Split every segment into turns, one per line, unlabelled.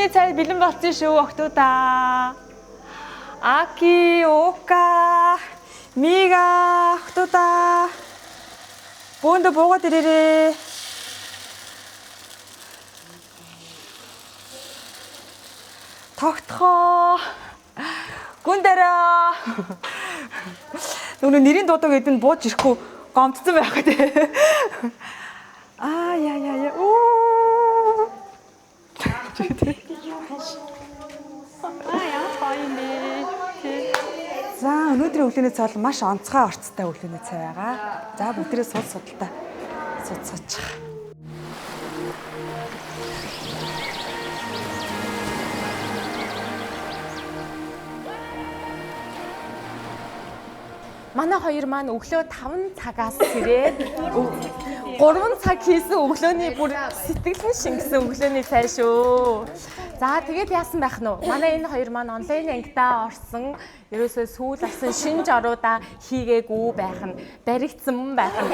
өглөөний цай бэлэн болсон шүү охтуудаа. Аки, Ока, Мига охтуудаа. Бөөндө буугаад ирээрээ. Тогтхоо. Гүндэрэ. Нүг нэрийн дуудаг эд нь бууж ирэхгүй гомдсон байх гэдэг. Яа. Оо. Яа тайнэ. За өнөөдрийн өглөөний цай бол маш онцгой орцтой өглөөний цай байгаа. За бүгдээрээ судалтай судалж. Манай хоёр маань өглөө 5 цагаас сэрээд 3 цаг хийсэн өглөөний бүр сэтгэлэн шингэсэн өглөөний цай шүү. За тэгээд яасан байх нь вэ? Манай энэ хоёр маань онлайн ангидаа орсон, ерөөсөө сүүл авсан шинж оруудаа хийгээгүй байх нь, баригдсан байх нь,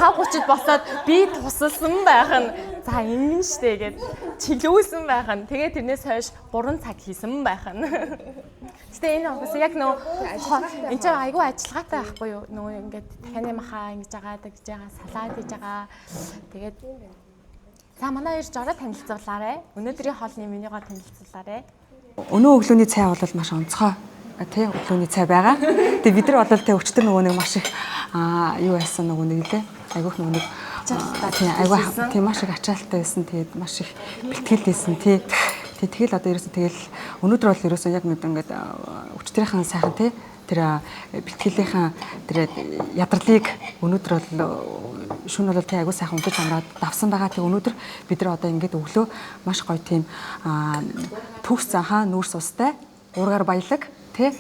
5:30-д босоод би тусалсан байх нь. За ингэ штэ гээд чилүүсэн байх нь. Тэгээд тэрнээс хойш 3 цаг хийсэн байх нь. Гэтэ энэ бас яг нөө энэ ч айгүй ажиллагаатай байхгүй юу? Нөө ингээд дахианы махаа ингэж агаад гэж байгаа, салаад хийж байгаа. Тэгээд за манай хоёр жороо танилцуулаарай. Өнөөдрийн хоолны менюгаа танилцуулаарай. Өнөө өглөөний цай бол маш онцгой тий өглөөний цай байгаа. Тэгээд бид нар бол тий өчтөр нөгөө нэг маш их юу байсан нөгөө нэг лээ. Айгүйх нөгөө нэг айгүй тий маш их ачаалттай байсан. Тэгээд маш их бэлтгэл байсан тий. Тэгэл одоо ерөөсөө тэгэл өнөөдөр бол ерөөсөө яг нэг ингээд өчтөрийнхэн сайхан тий тэр бэлтгэлийн тэр ядралыг өнөөдөр бол шөнө бол тий айгуу сайхан унтаж амраад давсан байгаа. Тэг өнөөдөр бид нар одоо ингээд өглөө маш гоё тийм төгс цанхаа нүүрс устай уургаар баялаг тий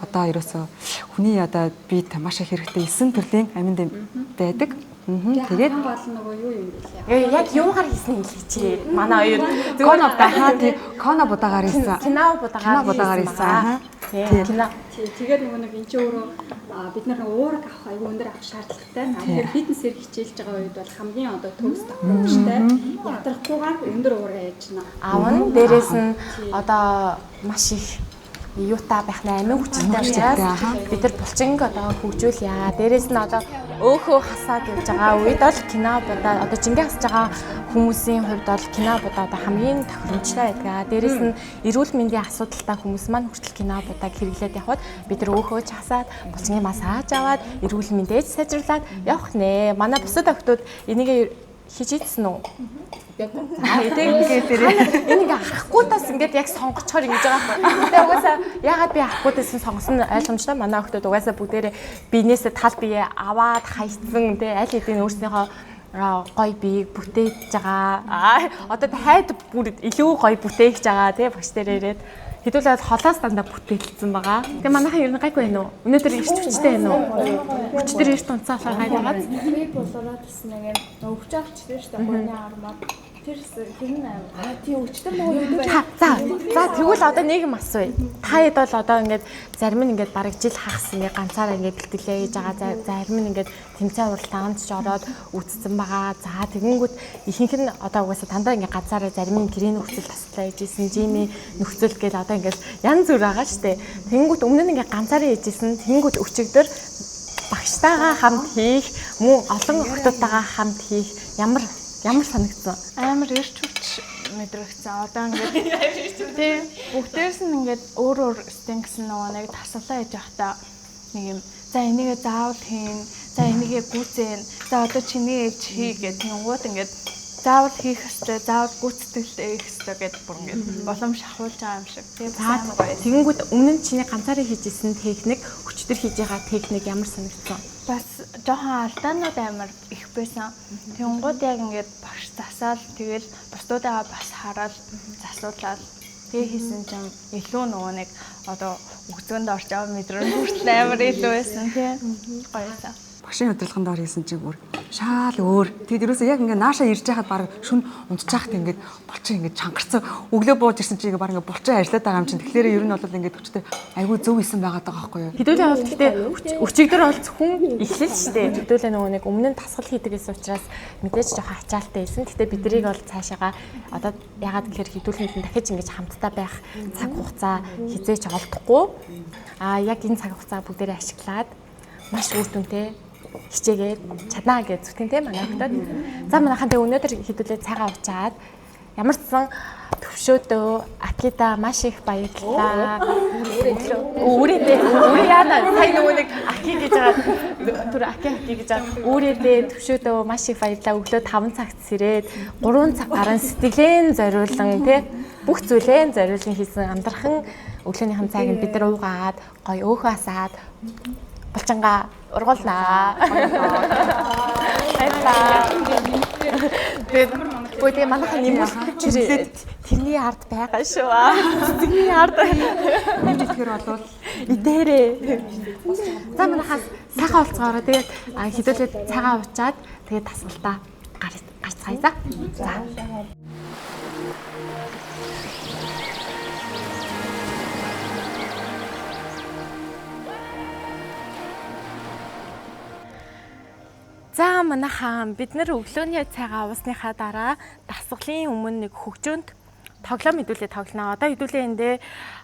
одоо ерөөсөө хүний одоо биед маш их хэрэгтэй 9 төрлийн амин дэм байдаг. Тэгээд
бол нөгөө юу юм бэ?
Яг юугаар хийсэн юм хэлчихье. Манай хоёр коно будаагаар хийсэн. Кино будаагаар хийсэн. Кино.
Тэгээд нөгөө нэг энэ ч өөрөө бид нар нөгөө уураг авах аюу өндөр авах шаардлагатай. Тэгэхээр фитнесээр хичээлж байгаа үед бол хамгийн одоо төгс тохиромжтой ядрахгүйгээр өндөр уурга яаж байна.
Аавн дээрээс нь одоо маш их юутай байх нэ амин хүчтэй учраас бид нар булчинг одоо хөгжүүлье. Дээрээс нь одоо өөхөө хасаад явж байгаа үед бол кино будаа одоо жингээ хасж байгаа хүмүүсийн хувьд бол кино будаа одоо хамгийн тохиромжтой байдаг. Дээрээс нь эрүүл мэндийн асуудалтай хүмүүс маань хүртэл кино будааг хэрэглээд явхад бид нар өөхөө хасаад булчингийн массаж аваад эрүүл мэндээ сайжруулад явах нэ. Манай бусад охтууд энийг хийж идсэн үү? Энийг харахгүй тас ингээд яг сонгочоор ингэж байгаа юм. Тэгээ угаасаа ягаад би харахгүй тас сонгосон ойлгомжтой. Манай охтууд угаасаа бүгдээрээ биенээсээ тал бие аваад хайцсан тий аль хэдийн өөрснийхөө гой биеийг бүтээж байгаа. Одоо хайд бүр илүү гой бүтээгч байгаа тий багш дээр ирээд хэдүүлээд холоос дандаа бүтээлсэн байгаа. Тэгээ манайхан ер нь гайгүй байна уу? Өнөөдөр ирч хүчтэй байна уу? Хүчтэй ирч тунцаалаа гайгаад.
Би болоод гэсэн нэг өвч авчдаг шүү дээ. Гойны армаар. Тэр нь тий өчтөр нөгөө
за тэгвэл одоо нэг юм асууя. Та хэд бол одоо ингээд зарим нь ингээд бараг жил хагас ингээд ганцаараа ингээд бэлтгэлээ хийж байгаа. Зарим нь ингээд тэмцээн уралдаанд ч ороод үтцсэн байгаа. За тэгэнгүүт ихэнх нь одоо угаасаа дандаа ингээд ганцаараа зарим нь гэрээ нөхцөл таслаа хийжсэн, жими нөхцөл гээд одоо ингээд янз бүр байгаа штэ. Тэгэнгүүт өмнө нь ингээд ганцаараа хийжсэн. Тэгэнгүүт өчигдөр багштайгаа хамт хийх, мөн олон охтуудтайгаа хамт хийх ямар санагдсан?
Амар ирч хүч мэдрэгцэн. Одоо ингээд тий бүгдээрс нь ингээд өөр стенгсэн нөгөө нэг тасалаа хийж явахдаа нэг юм за энийгээ заавал хийн, за энийгээ гүйцэн, за одоо чиний ээж хий гэх тэнгууд ингээд заавал хийх ёстой, заавал гүйцэтгэлтэй хийх ёстой гэдээ бүр ингээд боломж шахуулж байгаа юм шиг. Тэгээ амар гоё.
Тэгэнгүүт өмнө нь чиний ганцаараа хийжсэн техник, өчтөр хийж байгаа техник ямар санагдсан?
Бас жоохон алдаанууд амар их байсан. Тэнгууд яг ингээд багш засаал тэгэл бусдуудаа бас хараад засуулаад тэгээ хийсэн чинь илүү нөгөө нэг одоо өгцөнд орж байгаа мэдрэмж хүртэл амар илүү байсан тийм. Гоёсан.
багшийн удирдлагын доор хийсэн чинь бүр шаал өөр. Тэгэд ерөөсөө яг ингээ наашаа ирж байхад баг шүн унтчихад ингээд булчин ингээд чангарсан өглөө бууж ирсэн чинь баг ингээ булчин ажиллаад байгаа юм чинь. Тэгэхээр ер нь бол ингээд өчтөр айгүй зөв исэн байгаа даа байхгүй юу?
Хэдүүлээ бол гэхдээ өчигдөр бол зөвхөн эхлэл шүү дээ. Хэдүүлээ нөгөө нэг өмнө нь тасгал хийдэг гэсэн учраас мэдээж жоохон ачаалттай байсан. Гэхдээ биднийг бол цаашаага одоо ягаад гэхээр хэдүүлээ дахиж ингэж хамтдаа байх цаг хугацаа хизээч олдохгүй. Яг энэ цаг хугацаа бүгдээрээ ашиглаад маш үр дүнтэй хичээгээд чаднаа гэж зүтгэн тийм манай хөтөд. За манайхан тэг өнөөдөр хэдүүлээ цагаа уучаад ямар ч сан төвшөөдөө Акида маш их баярлалаа. Өөрөө яана сайн нөгөө нэг Аки гэж байгаа түр Аки гэж байгаа. Өөрөө төвшөөдөө маш их баярлалаа. Өглөө 5 цагт сэрээд 3 цаг гарan сэтгэлэн зориулсан тий бүх зүйлээ зориулсан хийсэн амдархан өглөөнийхэн цагийг бид нар уугаад гоё өөхөө асаад булчингаа ургуулнаа. Баярлалаа. Тэгээд манайхан нэмэлт тэрний ард байгаа шүү. Тэрний ард
Тэгэхээр болвол
идээрээ. За манайхаас сайхан уулзгаараа тэгээд хэдүүлээ цагаа уучаад тэгээд тасгалтаа гарцгаая за. За. За манайхан бид нар өглөөний цагаа уусныхаа дараа дасгалын өмнө нэг хөгжөөнд тоглоом хэдүүлээ тоглоно. Одоо хэдүүлээ эндээ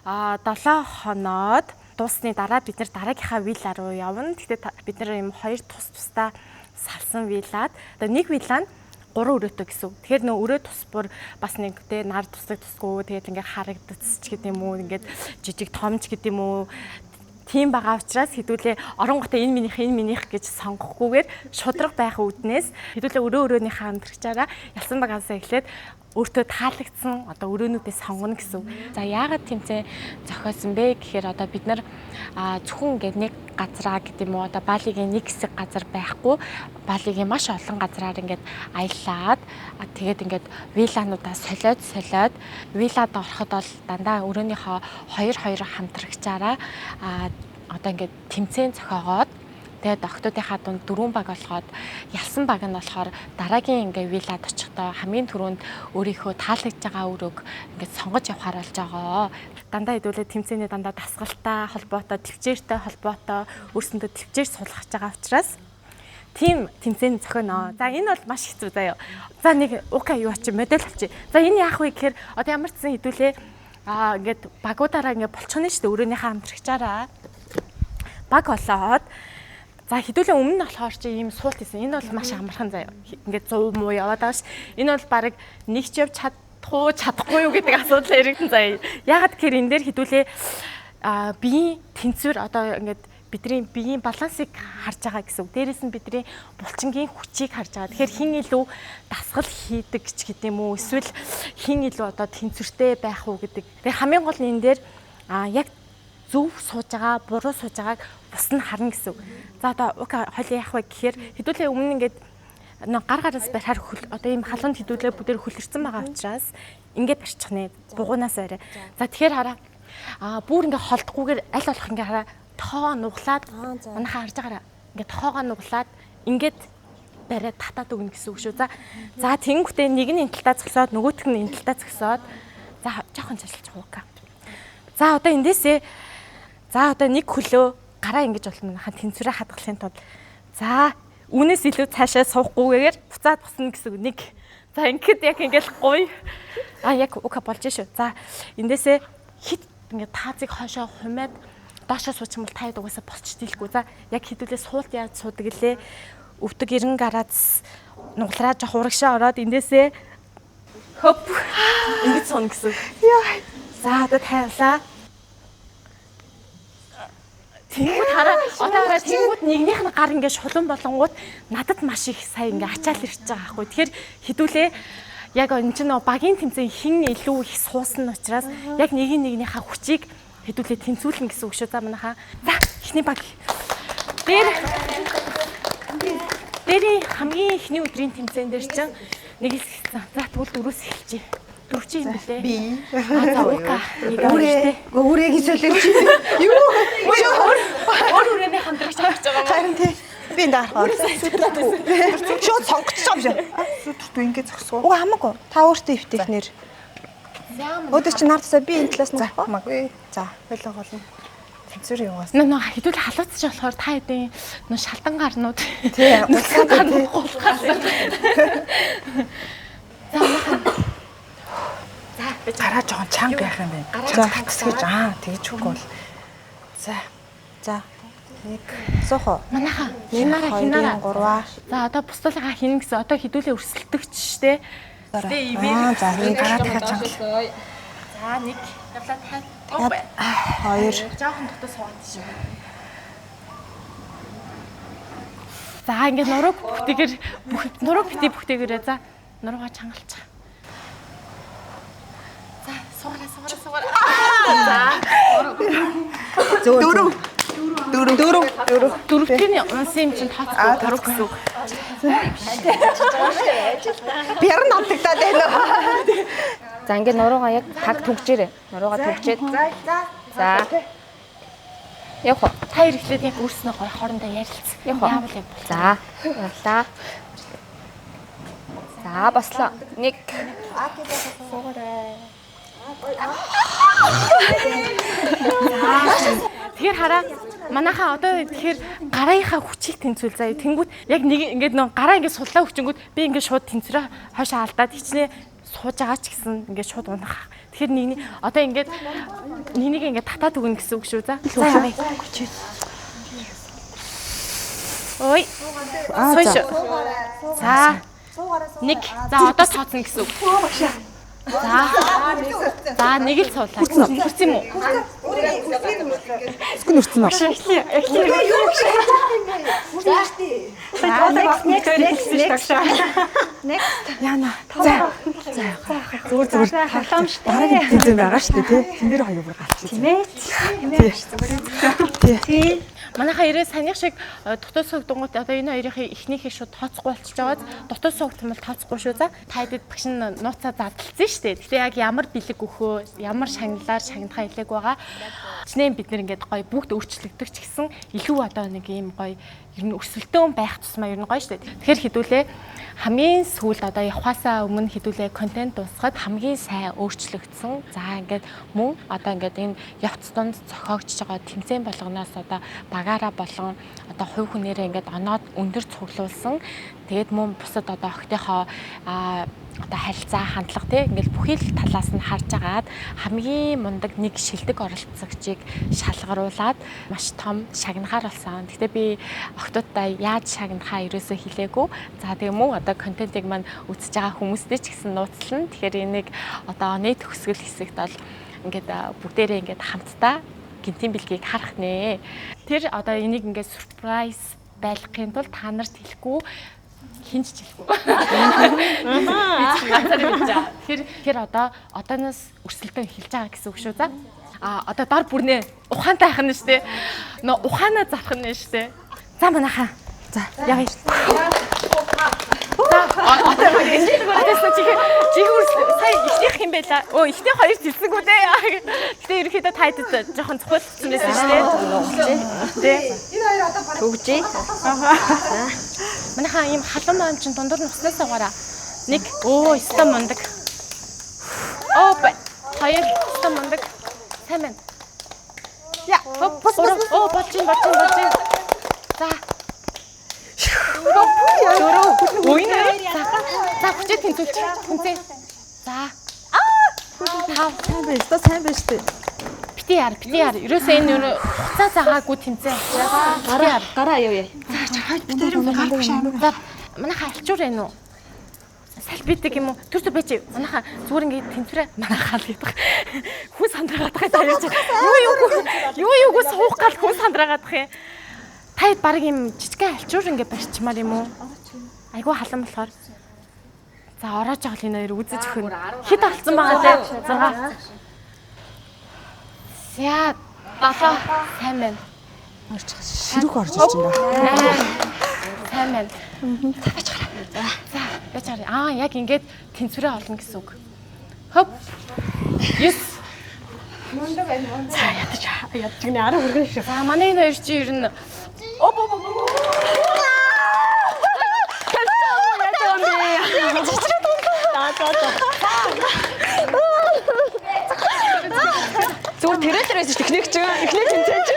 7 хоноод дуусны дараа бид нар дараагийнхаа вилла руу явна. Гэхдээ бид нар юм 2 тусдаа салсан виллаад одоо нэг вилла нь 3 өрөөтэй гэсэн. Тэгэхээр нөө өрөө тус бүр бас нэг тэ нар тусдаг тусгүй тэгээд ингээд харагдчихс гэдэг юм уу ингээд жижиг томч гэдэг юм уу тийм байгаа учраас хэдүүлээ оронготой энэ минийх гэж сонгохгүйгээр шудраг байх үүднээс хэдүүлээ өрөөнийхөө амтрагчаараа ялсан багаасаа эхлээд өөртөө таалагдсан одоо өрөөнүүдээ сонгоно гэсэн. За яагаад тэмцээн зохиосон бэ гэхээр одоо бид нар зөвхөн ингээд нэг газраа гэдэг юм уу одоо Балигийн нэг хэсэг газар байхгүй Балигийн маш олон газраар ингээд аялаад тэгээд ингээд виллануудаа солиод виллад ороход бол дандаа өрөөнийхөө 2 хамтрагчаараа одоо ингээд тэмцээн зохиогоод тэгээд охтуудынхаа дунд 4 баг болгоод ялсан баг нь болохоор дараагийн ингээ виллад очихдоо хамгийн түрүүнд өөрийнхөө таалагдж байгаа өрөөг ингээ сонгож явахаар болж байгаа. Дандаа хэдүүлээ тэмцээний дандаа дасгалтай холбоотой, төвчээртэй холбоотой өөрсөндөө төвчээр суулгаж байгаа учраас тийм тэмцээний зохионо. За энэ бол маш хэцүү заяа. За нэг окей юу ачи модель авчи. За энэ яах вэ гэхээр одоо ямар ч зэн хэдүүлээ ингээд багуудаараа ингээ болчихно шүү дээ өрөөнийхөө амтрагчаараа баг болоод за хэдүүлээ өмнө нь болохоор чи ийм суулт хийсэн. Энэ бол маш амархан заяа. Ингээд 100 муу яваад байгаа ш. Энэ бол баг нэг ч явж чадахгүй юу гэдэг асуудал яригдсан заяа. Ягаад гэхээр энэ дээр хэдүүлээ биеийн тэнцвэр одоо ингээд бидний биеийн балансыг харж байгаа гэсэн. Дээрээс нь бидний булчингийн хүчийг харж байгаа. Тэгэхээр хин илүү дасгал хийдэг ч гэдэм үү эсвэл хин илүү одоо тэнцвэртэй байх уу гэдэг. Тэгээ хамгийн гол нь энэ дээр яг зөв сууж байгаа, буруу сууж байгааг бус нь харна гэсэн. За одоо хоол яах вэ гэхээр хэдүүлээ өмнө ингээд гар гараас барихаар одоо ийм халуунд хэдүүлээ бүдээр хөлөрсөн байгаа учраас ингээд барьчих нэ бугуунаас арай. За тэгэхээр хараа бүр ингээд холдохгүйгээр аль болох ингээд хараа тоо нуглаад манайхаа харж байгаараа ингээд тоогоо нуглаад ингээд бариад татаад өгнө гэсэн үг шүү. За тэгэнгүүтээ нэг нь энэ талтаа зогсоод нөгөөх нь энэ талтаа зогсоод за жоохон цалж хуука. За одоо эндээсээ за одоо нэг хөлөө гараа ингэж бол манайхаа тэнцвэрээ хадгалахын тулд за үүнээс илүү цаашаа суухгүйгээр буцаад босна гэсэн нэг. За ингээд яг ингээл гоё. Яг ука болж шүү. За эндээсээ хит ингээд таазыг хоошоо хумаад доошоо суучих юм бол таад угаасаа болчих дийлгүй. За яг хэдүүлээ суулт яаж суудаг гэлээ. Өвдөг 90 градус нуглараа жоох урагшаа ороод эндээсээ хөп ингэж сууна гэсэн. За одоо тайлаа. Тэнгүүд хараа одоо тэнгүүд нэгнийх нь гар ингээд шулуун болонгууд надад маш их сайн ингээд ачаал ирж байгаа байхгүй. Тэгэхээр хэдүүлээ яг энэ чинь багийн тэмцээн хин илүү их суусан учраас яг нэгнийхээ хүчийг хэдүүлээ тэнцвүүлнэ гэсэн үг шүү. За манайхаа. За эхний баг. Дээрийн хамгийн эхний өдрийн тэмцээн дээр чинь нэг хэсэгсэн. За тэгвэл дөрөвс эхэлжээ. Дөрвч юм бэлээ. Би. За ука. Үрээ гэж үлээж. Юу? Өөр үрээний хамтрагч авч байгаа юм.
Харин тий. Би Сүтрийн даарах. Шууд сонгочих юм шиг.
Сүтртүү ингэ зогсгоо.
Уг хамаагүй. Та өөртөө өвтөхнэр. Өдөр чи нартасаа би энэ талаас нь авах.
Хамаагүй.
За, байлаа болно. Тэнцвэр яваас.
Нөө хэдүүл халууцж болохоор та хэдийн нөө шалдан гарнууд.
Тий.
Гараа жоохон чанга яах юм бэ? Чанга татсгийж тэгж үгүй бол.
За. Нэг сухо.
Манайхаа
Хинараа. 3.
За одоо бусдалгаа хийнэ гэсэн одоо хэдүүлээ өрсөлдөгч штэ. Тэгээ ивэр.
За, энэ
Гараа дахиад чанга.
За нэг явлаа тай.
2.
Жоохон дотор суугаад шүү. За ингээд нурууг бүтээгэр нурууг битий бүтээгэрээ за нуруугаа чангалчих. За суугаа. За. Дөрөвтний унсын юм чинь тооцоо тарах гэсэн үг.
Бэр намтагдаад байна.
За ингээд нуруугаа яг таг түгжээрэй. Нуруугаа түгжээд. За. Явах уу?
Та ирэхлээр яг өөрснөө гой хоорондоо ярилцсан.
Явах уу? За. Явлаа. За бослоо. 1.
Тэгэхээр хараа манайхаа одоо тэгэхээр гарынхаа хүчийг тэнцүүл заяа. Тэнгүүд яг нэг ингээд нөө гараа ингээд суллаа хүчингүүд би ингээд шууд тэнцвэрээ хойшоо алдаад хичнээн сууж байгаа ч гэсэн ингээд шууд унах. Тэгэхээр нэг одоо ингээд нэг ингээд татаад өгнө гэсэн үг шүү. За. За. Ой. Сууж. За. 1. За одоо тооцно гэсэн үг. За нэг л суулаа. Хүрсэн юм уу?
Сүн өрцөн үү? Яна. За. Зүгээр. Халамжтай. Дараагийн тэмцээн байгаа шүү дээ, тий. Тэн дээр хоёр бүр галчих. Тийм ээ. Тий.
Манайхаа ирээ санийх шиг дотоод сууг дунгууд одоо энэ хоёрын эхнийхийг шууд тооцохгүй болчихж байгааз дотоод сууг юм бол тооцохгүй шүү. За та хэд багш нь нууцаа задлцсан шүү дээ. Гэхдээ яг ямар бэлэг өгөхөө, ямар шагналаар шагнахаа илэг байгаа. Чинээ бид нэр ингээд гоё бүгд өөрчлөгдөж ч гэсэн илүү одоо нэг юм гоё ер нь өрсөлдөөн байх тусмаа ер нь гоё шүү дээ. Тэгэхээр хэдүүлээ хамгийн сүүлд одоо явахаасаа өмнө хэдүүлээ контент дуусгаад хамгийн сайн өөрчлөгдсөн. За ингээд мөн одоо ингээд энэ явц дунд зохиогдож байгаа тэмцээн болгоноос одоо багаараа болгон одоо хувь хүнээрээ ингээд оноод өндөр цуглуулсан. Тэгээд мөн бусад одоо охтынхоо одоо харилцаа хандлага тий ингээл бүхий л талаас нь харж агаад хамгийн мундаг нэг шилдэг оролцогчийг шалгаруулад маш том шагнагаар болсон. Гэхдээ би охтуудаа яаж шагнахаа ерөөсөө хэлээгүй. За тэгээ мөн одоо контентыг маань үзэж байгаа хүмүүстэй ч гэсэн нууцлана. Тэгэхээр энийг одоо оны төгсгөл хэсэгт бол ингээд бүгдээрээ ингээд хамтдаа гинтийн бэлгийг харах нэ. Тэр одоо энийг ингээд surprise байлгахын тулд та нарт хэлэхгүй хинж хэлэхгүй. Тэгэхээр одооноос өрсөлдөөн эхэлж байгаа гэсэн үг шүү. За. Одоо дор бүрнээ ухаантай хайх нь шүү дээ. Нөө ухаанаа зарах нь шүү дээ. За манайхаа. За явъя. Сая ихнийх юм байла. Ихний хоёр зэлсэнгүү дээ. Гэтэ ерөнхийдөө тайдад жоохон цохиулсан байсан шүү дээ.
Энэ хоёр одоо түгжээ.
Манайхаа ийм халуун маань чинь дундуур нь уснаас угаараа. 1. Өстө мундаг. 2. Өстө мундаг. Сайн байна.
Яа.
Болж. За. За хүчээ тэнцүүлж. Тэнцээ. За.
Сайн байж тээ.
Бити яар. Ерөөсөө энэ хуцаа цагаагүй тэнцээ авчаа.
Гараа явъя.
За манайхаа алчуур байна уу? Салбидаг юм уу? Түр байж. Манайхаа зүгээр ингээд тэнцвэрээ манайхаа л гэдэг. Хүн сандраагаад байгаа юм. Юу суух гал хүн сандраагаад байгаа юм. Та баг юм жижигхэн алчуур ингээд барьчмаар юм уу? Айгу халан болохоор. За ороож байгаа л энэ хоёр үзэж өгнө. Хэд алцсан байгаа те? 6. Яа, баха сайн байна.
Ширүүх орж ирж байна.
Сайн байна. За байж гараа. За байж гараа. Яг ингээд тэнцвэрээ олно гэсэн үг. Хоп. Yes.
Мундаг байна.
За ядаж гинэ арга хүргэн шиг. За манай энэ хоёр чи ер нь
Яаж техник ч эхний тэмцээч.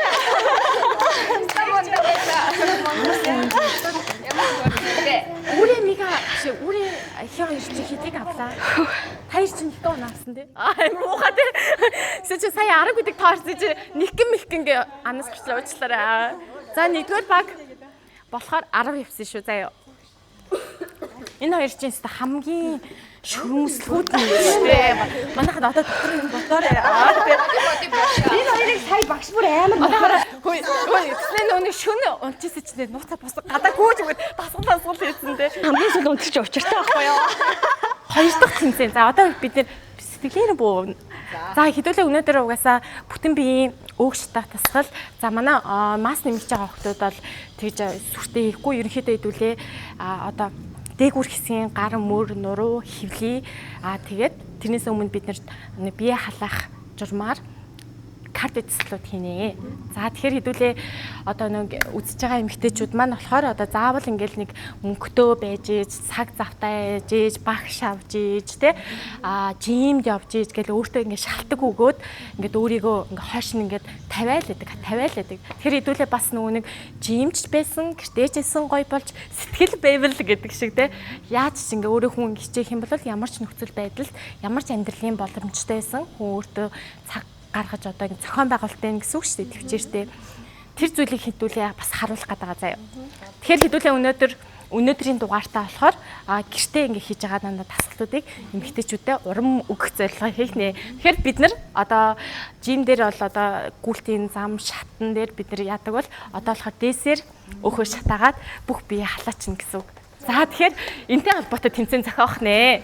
Үрээ мига биш үрээ хяа ирж хийдэг авлаа. Хоёр ч нэг тоо наасан тий. Муухай тий. Чи сая 10 гэдэг таарсан чи нэг мэлхэн гээ анаас гэрчлээ уучлаарай. За нэгдүгээр баг болохоор 10 явсан шүү заяа. Энэ хоёр чинь хамгийн шүмслүүд нь шүү дээ. Манайхад одоо дотор юм ботоорой. Энэ хоёрыг сая багш бүр амар хөөе нөөний шөнө унчижсэн чинь нууцаа бос гадаа гүйж өгöd тасгал хийсэн дээ.
Хамгийн сүүл унтчих учиртай байхгүй юу?
Хоёр дахь тэмцээн. За одоо бид нэр сэтгэлээр буу. За хэдүүлээ өнөөдөр угаасаа бүтэн биеийн өг шатах тасгал. За манай масс нэмж байгаа хүмүүс бол тэгж сүртэй хийхгүй ерөнхийдөө хэдүүлээ одоо дээгүүр хэсгийн гар мөр нуруу хөвлий тэгээд тэрнээс өмнө бид нэр бие халаах журмаар карт эцэслүүд хийнэ. За тэгэхээр хэдүүлээ одоо нэг үзэж байгаа эмэгтэйчүүд маань болохоор одоо заавал ингээл нэг мөнгөтөө байж ийж, цаг завтаа ээж, багш авж ийж те жимд явж ийж гэл өөртөө ингээд шалтгаан өгөөд ингээд өөрийгөө ингээд хойш нь ингээд тавиалаадаг. Тэгэхээр хэдүүлээ бас нөгөө нэг жимч байсан, гэртээжсэн гоё болж сэтгэл байвал гэдэг шиг те яаж ч ингээд өөрөө хүн хичээх юм бол ямар ч нөхцөл байдалд ямар ч амьдралын боломжтой байсан хүн өөртөө цаг гаргаж одоо ингэ зохион байгуулалтын гэсэн үг шүү дээ төвчээртэй. Тэр зүйлийг хэдүүлээ бас харуулах гэдэг байгаа заяа. Тэгэхээр хэдүүлээ өнөөдрийн дугаартаа болохоор гэртээ ингэ хийж байгаа дандаа тасгалуудыг эмэгтэйчүүдэд урам өгөх зорилгоо хийх нэ. Тэгэхээр бид нар одоо жим дээр бол одоо гүйлтийн зам шатан дээр бид нар яадаг бол одоо болохоор дээсээр өөхөө шатаагаад бүх бие халаачна гэсэн үг. За тэгэхээр энтэй холбоотой тэмцээн зохиох нэ.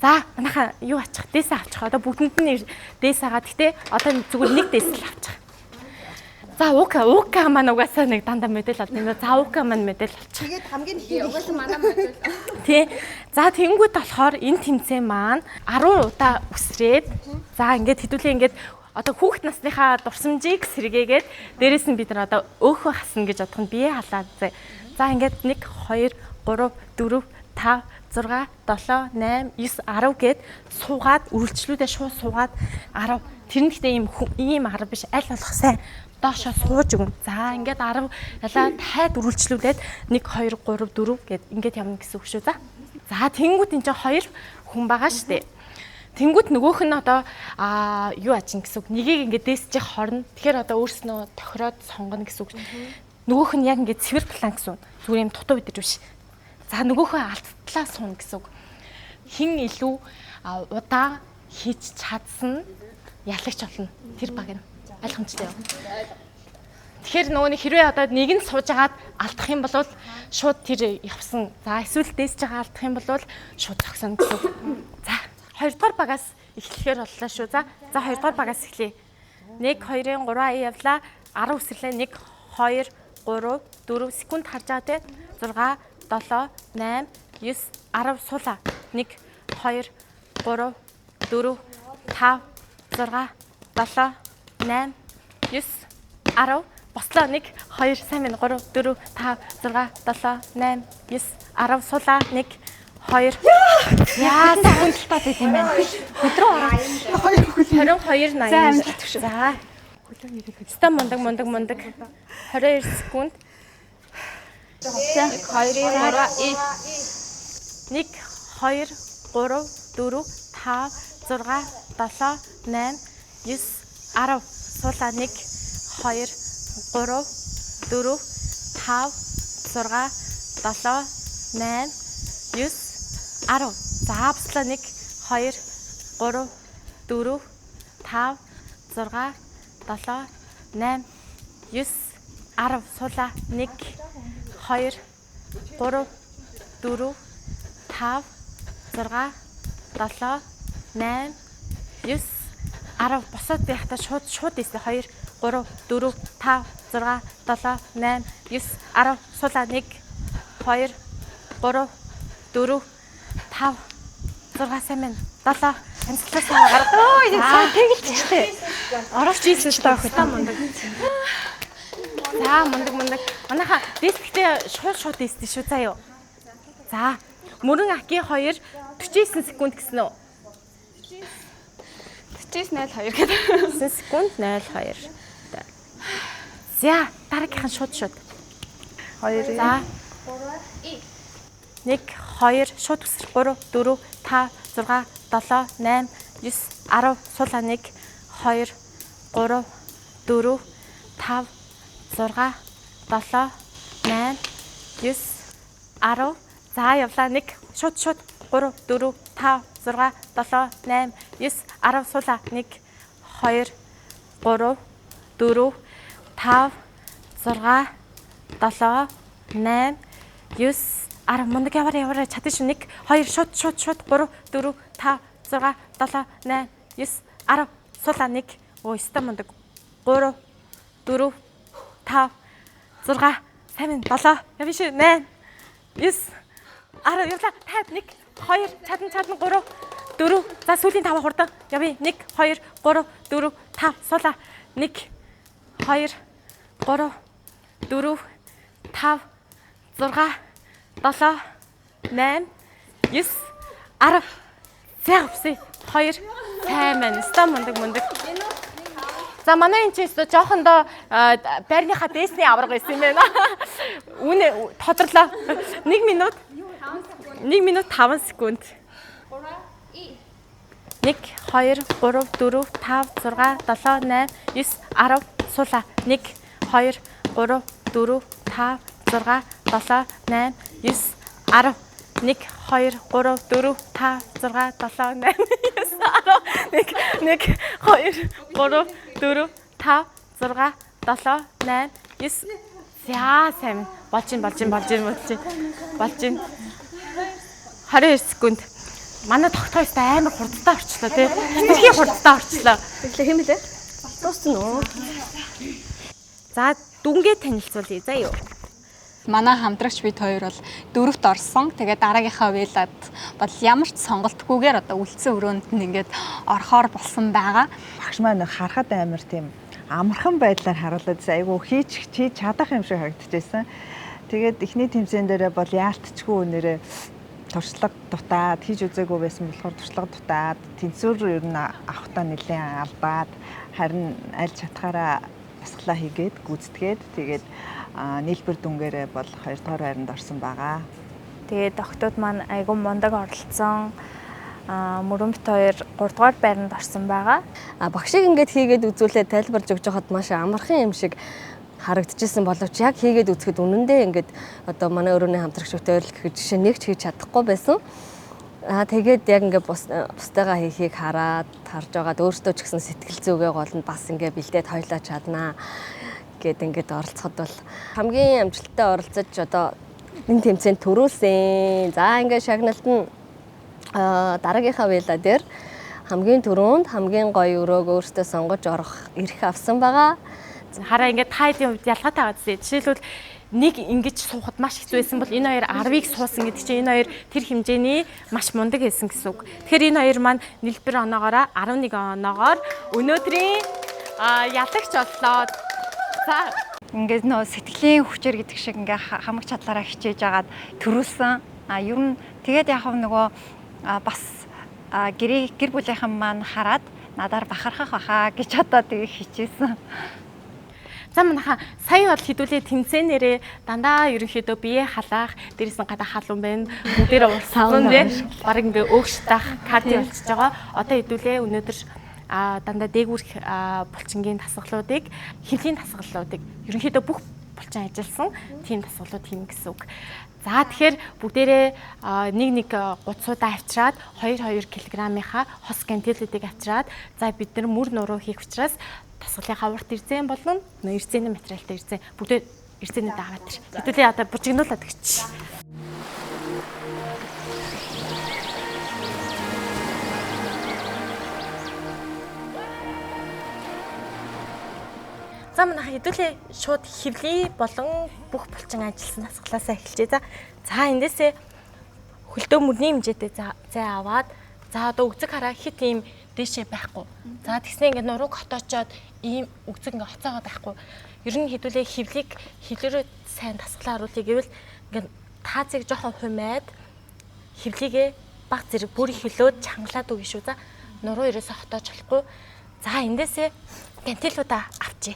За манайхаа юу ачих дээсээ авчих. Одоо бүгдэнд нь дээс агаад гэтээ одоо зүгээр нэг дээс л авчих. За уука маань угаасаа нэг дандаа модель олно юм. За уука маань модель олчих.
Тэгээд хамгийн их угаасаа манай модель.
Тий. За тэнгүүд болохоор энэ тэмцээн маань 10 удаа үсрээд за ингээд хэдүүлээ ингээд одоо хүүхэд насныхаа дурсамжийг сэргээгээд дээрэс нь бид нар одоо өөхөө хасна гэж бодох нь бие халаад. За ингээд 1 2 3 4 5 6 7 8 9 10 гээд суугаад үргэлжлүүлээ шууд суугаад 10 тэр нь гэхдээ ийм 10 биш аль болох сайн доошоо сууж өгнө. За ингээд 10 ялаа тайд үргэлжлүүлээд 1 2 3 4 гээд ингээд явна гэсэн үг шүү. За тэнгууд энэ чинь 2 хүн байгаа штэ. Тэнгууд нөгөөх нь одоо юу ачна гэсэн үг. Нэгийг ингээд дээсчих хорно. Тэгэхээр одоо өөрснөө тохироод сонгоно гэсэн үг. Нөгөөх нь яг ингээд цэвэр план гэсэн. Зүгээр юм дутуу бидэж биш. За нөгөөхөө алтлаа суuna гэсэн үг. Хин илүү удаа хийж чадсан ялагч болно. Тэр баг нь ойлгомжтой юу? Тэгэхээр нөгөө хэрвээ одоо нэг нь сууж агаад алдах юм бол шууд тэр явсан. За эсвэл дээсж байгаа алдах юм бол шууд зогсоно гэсэн үг. За 2 дугаар багаас эхлэхээр боллоо шүү. За 2 дугаар багаас эхлэе. 1 2-ын 3 явлаа. 10 үсрлээ 1 2 3 4 секунд харж байгаа те 6 7 8 9 10 суулаа 1 2 3 4 5 6 7 8 9 10 бослоо 1 2 сайн байна 3 4 5 6 7 8 9 10 суулаа 1 2 яа секундтай байт юм байна. Өдрөө 22 80. За амжилт шүү. За ста мундаг 22 секунд. 1 2 3 1 2 3 4 5 6 7 8 9 10 суулаа 1 2 3 4 5 6 7 8 9 10 заавслаа 1 2 3 4 5 6 7 8 9 10 суулаа 1 2 3 4 5 6 7 8 9 10 босоод байхдаа шууд ийсэ 2 3 4 5 6 7 8 9 10 суулаа 1 2 3 4 5 6 сайн байна 7 амжилттай гаргав. Ой тэгэлчтэй. Орооч ийсэн шүү дээ охин мундаг. За мундаг. Манайха дээсгтээ шууд дээсдээ шүү заа юу. За мөрөн аки 2 49 секунд гэсэн үү?
49
9.02 гэдэг.
9 секунд 02. За, дараагийнх нь шууд.
2.
За. 1 2 шууд үсэр 3 4 5 6 7 8 9 10 суулаа 1 2 3 4 5 6 7 8 9 10. За явлаа 1 шууд 3 4 5 6 7 8 9 10 суулаа 1 2 3 4 5 6 7 8 9 10 мундаг яваарай чадчих шүү 1 2 шууд 3 4 5 6 7 8 9 10 суулаа 1 өө өстө мундаг 3 4 5 6 7 явна шүү 8 9 10 явлаа таад 1 2 чадна 3 4 за сүүлийн 5 хурдан явъя 1 2 3 4 5 суулаа 1 2 3 4 5 6 7 8 9 10 за авсъя 2 сайн байна ста мундаг за манай энэ ч жоохондоо байрныхаа дээсний авраг байсан юм байна үнэ тодорлоо 1 минут 5 секунд 1 2 3 4 5 6 7 8 9 10 суулаа 1 2 3 4 5 6 7 8 9 10 1 2 3 4 5 6 7 8 9 10 1 2 3 4 5 6 7 8 9 за сайн болж байна 22 секунд манай тогтоостой амар хурдтай орчлоо тий тэрхий хурдтай орчлоо
Тэглээ хэм блэ? Дуусна уу?
за дүнгээ танилцуулъя заа юу
Манай хамтрагч бид хоёр бол 4-т орсон. Тэгээд дараагийнхаа вилад бол ямар ч сонголтгүйгээр одоо үлдсэн өрөөнд нь ингээд орхоор болсон байгаа.
Багш маань харахад амар тийм амархан байдлаар харуулдаг. Айгу хийж чадах юм шиг харагдчихсан. Тэгээд эхний тэмцээн дээр бол яалтчгүй нэрээ туршлага дутаад хийж үзээгүй байсан болохоор туршлага дутаад тэнцвэр ер нь авахтаа нэлээд албаад харин аль чадхаараа басглаа хийгээд гүйцэтгээд тэгээд нийлбэр дүнгээрээ бол 2 дугаар байранд орсон байгаа.
Тэгээд октод маань айгүй мундаг оролцсон. Мөрөмбөт 2 3 дугаар байранд орсон байгаа.
Багшийг ингээд хийгээд үзүүлээд тайлбарж өгч хахад маш амархан юм шиг харагдчихсан боловч яг хийгээд үзэхэд үнэндээ ингээд одоо манай өрөөний хамтрагчтай ойрлох жишээ нэг ч хийж чадахгүй байсан. Тэгээд яг ингээд бусдаагаа хийхийг харж байгаад өөртөө ч гэсэн сэтгэл зүгээ гол нь бас ингээд бэлдээд хойлоо чаднаа гэд ингээд оролцоход бол хамгийн амжилттай оролцож одоо энэ тэмцээнд төрүүлсэн. За ингээд шагналт нь дараагийнхаа вила дээр хамгийн түрүүнд хамгийн гоё өрөөг өөртөө сонгож орох эрх авсан байгаа.
хараа ингээд та хэдийн хувьд ялгаатай байгаа зү. Жишээлбэл нэг ингэж суухад маш хэцүү байсан бол энэ хоёр 10-ыг суусан гэдэг чинь энэ хоёр тэр хэмжээний маш мундаг байсан гэсэн үг. Тэгэхээр энэ хоёр маань нийлбэр оноогоор 11 оноогоор өнөөдрийн ялагч боллоо. За
ингээд нөө сэтгэлийн хүчээр гэдэг шиг ингээ хамаг чадлаараа хичээж агаад төрүүлсэн. Ер нь тэгээд яг нөгөө бас гэр бүлийнхэн маань хараад надаар бахархах баха гэж одоо тэгээ хичээсэн.
За манайха сая бол хэдүүлээ тэмцээнээрээ дандаа ерөнхийдөө бие халаах, дээрээс нь гадаа халуун байна. Бүгдээрээ урсган дээ. Бараг ингээ өөгштах кардио болчихж байгаа. Одоо хэдүүлээ өнөөдөр дандаа дээгүүрх булчингийн дасгалуудыг, хэвлийн дасгалуудыг ерөнхийдөө бүх булчин ажилласан тийм дасгалууд хийнэ гэсэн үг. За тэгэхээр бүгдээрээ нэг гуцуудаа авчираад 2-2 кг-ийнхаа хос гантелүүдийг авчираад за бид нар мөр нуруу хийх учраас дасгалынхаа урт эрзэн болон эрзэний материалтай эрзэн бүгдээ эрзэний дагаад тэр. Хэдүүлээ одоо бужигнуулаад өгч. За манайха хэдүүлээ шууд хэвлий болон бүх булчин ажилласан дасгалаасаа эхэлжээ. За эндээсээ хөлдөө мөрний хэмжээтэй зай аваад за одоо өгцөг хараа хит ийм дээшээ байхгүй. За тэгснэ ингээд нурууг хотоочоод ийм өгцөг ингээд хоцоогоо байхгүй. Ер нь хэдүүлээ хэвлэрөө сайн дасгалаа харуулъя гэвэл ингээд таазыг жоохон хумаад хэвлийгээ баг зэрэг бүрийг хөлөөд чангалаад өгнө шүү. За нуруу ерөөсө хотоож болохгүй. За эндээсээ гантилуудаа авчээ.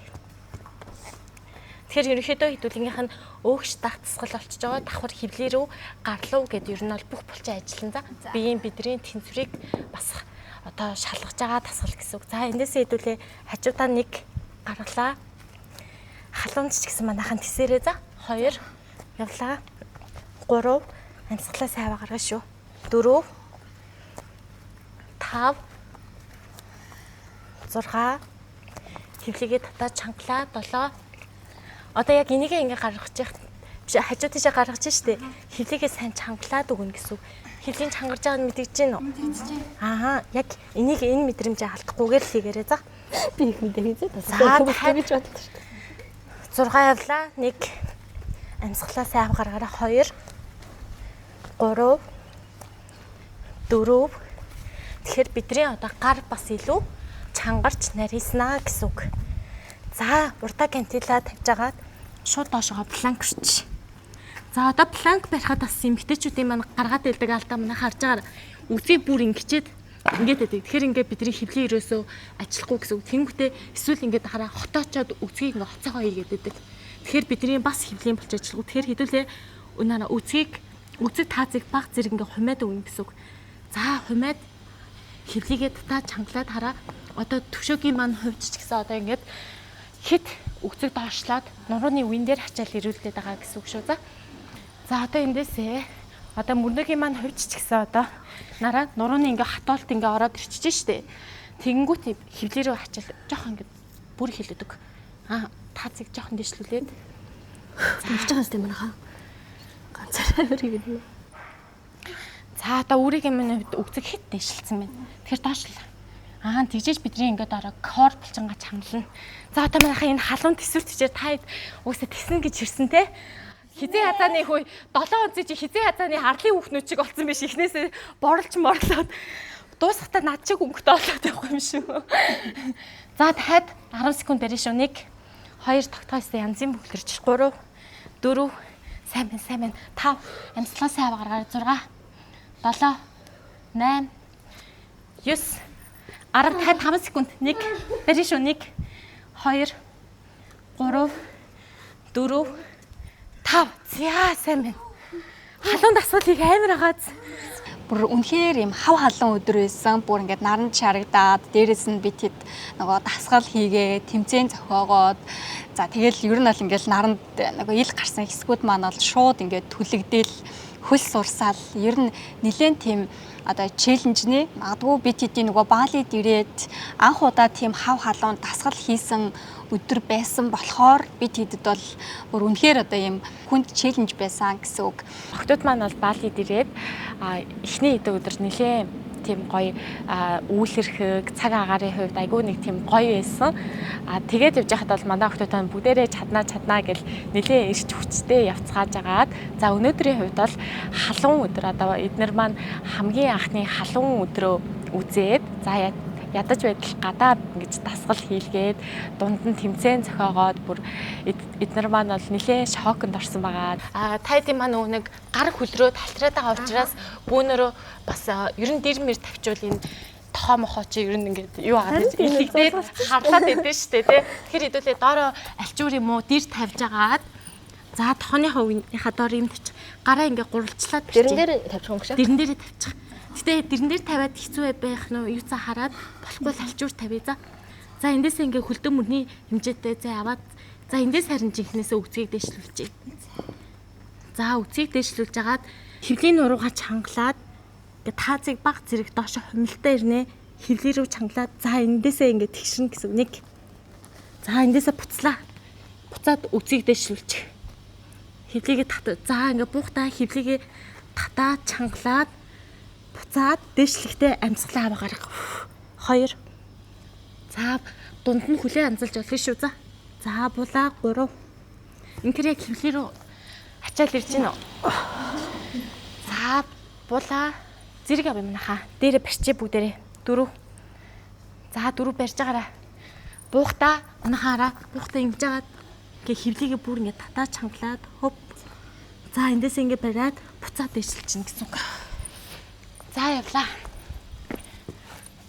Тэгэхээр ерөнхийдөө хэдүүлгийнх нь өөгч дагтсгал болчихж байгаа. Давхар хөвлий рүү гарлуу гэд ер нь бол бүх булчин ажиллана. За биеийн бидний тэнцвэрийг бас одоо шалгаж байгаа тасгал гэсэн үг. За эндээсээ хэдүүлээ хажуудаа нэг гаргалаа. Халуунч ч гэсэн манайхан тисэрээ за 2 явлаа. 3 амьсгалаа сайваа гаргана шүү. 4 5 6 хөвлийгээ татаад чангалаа 7 одоо яг энийгээ ингээ гаргаж яах биш хажуу тийшээ гаргаж штэ хөвлийгээ сайн чангалаад өгнө гэсэн үг. Хөвлийн чангарж байгааг нь мэдэж гин үү? Аа яг энийг энэ мэдрэмжээ алдахгүйгээр л хийгээрэй за.
Би их мэдээ хийзээ тасаа гэж боддог штэ.
6 явлаа 1 амьсгалаа сайв гаргаараа 2 3 4 тэгэхээр бидний одоо гар бас илүү чангарч нарийнснаа гэсэн үг. За урдаа кантила тавьж агаад шууд доошоо планк орч. За одоо планк барихад бас эмгтээчүүдийн маань гаргаад илдэг алдаа манай харж байгаа үзий бүр ингэчээд ингээд байдаг. Тэгэхээр ингээд бидний хөвлийн өрөөсөө ажиллахгүй гэсэн үг. Тэнгүүтээ эсвэл ингээд хараа хотоочоод үзгийг ингээд хоцоогоо хийгээд байдаг. Тэгэхээр бидний бас хөвлийн болж ажиллахгүй. Тэгэхээр хэдүүлээ өнөө үзгийг үзэг таазыг баг зэрэг ингээд хумаад өгнө гэсэн үг. За хумаад хөвлийгээ татаа чангалаад хараа одоо төвшөөгийн маань хувьч ч гэсэн одоо ингээд хит өгцөг доошлоод нурууны үн дээр хачаал ирүүлдэг байгаа гэсэн үг шүү. За одоо эндээсээ одоо мөрнөгийн маань хувьч ч гэсэн одоо нараа нурууны ингээ хатуулт ингээ ороод ирчихэж штэ. Тэгэнгүүт хөвлөрөө хачаал жоохон ингээ бүр хилдэг. Таацыг жоохон дэвшлүүлээд
Тэгж байгаа юм байна. Ганцаараа өрийг юм.
За одоо өөрийн минь өгцөг хит дэвшилсэн байна. Тэгэхээр доошлоо. Тэгжээж бидний ингээд ороо кор булчингаа чамлана. За одоо манайхаа энэ халуун төсвөр тийчээр та уусаа тэснэ гэж ирсэн те. Хизээ хазааны хүй 7 онцгий чи хизээ хазааны арлын хүүхнүүд чиг болсон биш ихнээсээ борлж морлоод дуусахтаа над чиг өнгөтэй болоод явах юм шүү. За дахиад 10 секунд барина шүү. 1 2 тогтоосоо янзын бүхлэрч 3 4 сайн байна 5 амьслаа сайн гаргаар 6 7 8 9 15 секунд 1 барина шүү. 1 2 3 4 5 зяа сайн байна. Халуун дасгалыг амар агааз.
Бүр үнэхээр юм хав халуун өдөр байсан. Бүр ингээд наранд шарагдаад дээрэс нь бид хэд нөгөө дасгал хийгээ, тэмцээн зохиогоод за тэгэл ер нь бол ингээд наранд нөгөө ил гарсан хэсгүүд маань бол шууд ингээд түлэгдээл хөл сурсаал ер нь нэлээд тийм одоо челленжний магадгүй бид хэдийн нөгөө Балид ирээд анх удаа тийм хав халуун дасгал хийсэн өдөр байсан болохоор бид хэдэд бол бүр үнэхээр одоо юм хүнд челленж байсан гэсэн үг.
Охтууд маань бол Балид ирээд эхний өдөр нэлээ тийм гоё үүлэрхэг цаг агаарын хувьд айгүй нэг тийм гоё байсан. Тэгээд явж байхад бол манай охтууд маань бүгдээрээ чаднаа гэл нэлээ ирч хүчтэй явцгааж агаад за өнөөдрийн хувьд бол халуун өдөр одоо эднэр маань хамгийн анхны халуун өдрөө үзээд за ядаж байтал гадаа ингэж дасгал хийлгээд дунд нь тэмцээн зохиогоод бүр эднэр маань бол нэлээ шоконд орсон байгаа. Та хэдийн маань нэг гар хөлрөө талтраад байгаа учраас бүүнөрөө бас ер нь дэр мэр тавьчвал энэ тохоо мохоо чи ер нь ингээд юу агаад илэгдээд харлаад идэв штэ тий. Тэгэхээр хэдүүлээ доороо альчуур юм уу дэр тавьж агаад за тохооныхоо үеийнхаа доор юм тавьчих. Гараа ингээд гурвалжлаад
дэрэн дээр тавьчих юм гэж.
Дэрэн дээр тавьчих. Гэтэ дэрэн дээр тавиад хэцүү байх нь юу цаа хараад болохгүй л алчуур тавья за. За эндээсээ ингээ хөлдөө мөрний хэмжээтэй зэ аваад за эндээс харин жинхнээсээ үцгийг дэвшлүүлчихье. За үцгийг дэвшлүүлж агаад хөвлийн нуруугаа чангалаад ингээ таазыг баг зэрэг доошо хумилтаа ирнэ. Хөвлий рүү чангалаад за эндээсээ ингээ тэгшин гэсэн нэг. За эндээсээ буцлаа. Буцаад үцгийг дэвшлүүлчих. Хөвлийгээ татаа. За ингээ буухтаа хөвлийгээ татаа чангалаад буцаад дэвшлэхдээ амьсгалаа аваа гарга. 2 за дунд нь хүлээ анзалж болно шүү за. За булаа 3 инхээр яг хөвлий рүү ачаал ирж гинэ. За булаа зэрэг авъя манайхаа. Дээрээ барьчээ бүгдээрээ 4 за 4 барьж байгаараа. Буухтаа манайхаараа буухтаа ингэж агаад ингээ хөвлийгээ бүр ингээ татаа чангалаад хоп. За эндээс ингээ бариад буцаад дэвшилж чинь гэсэн үг. За явлаа.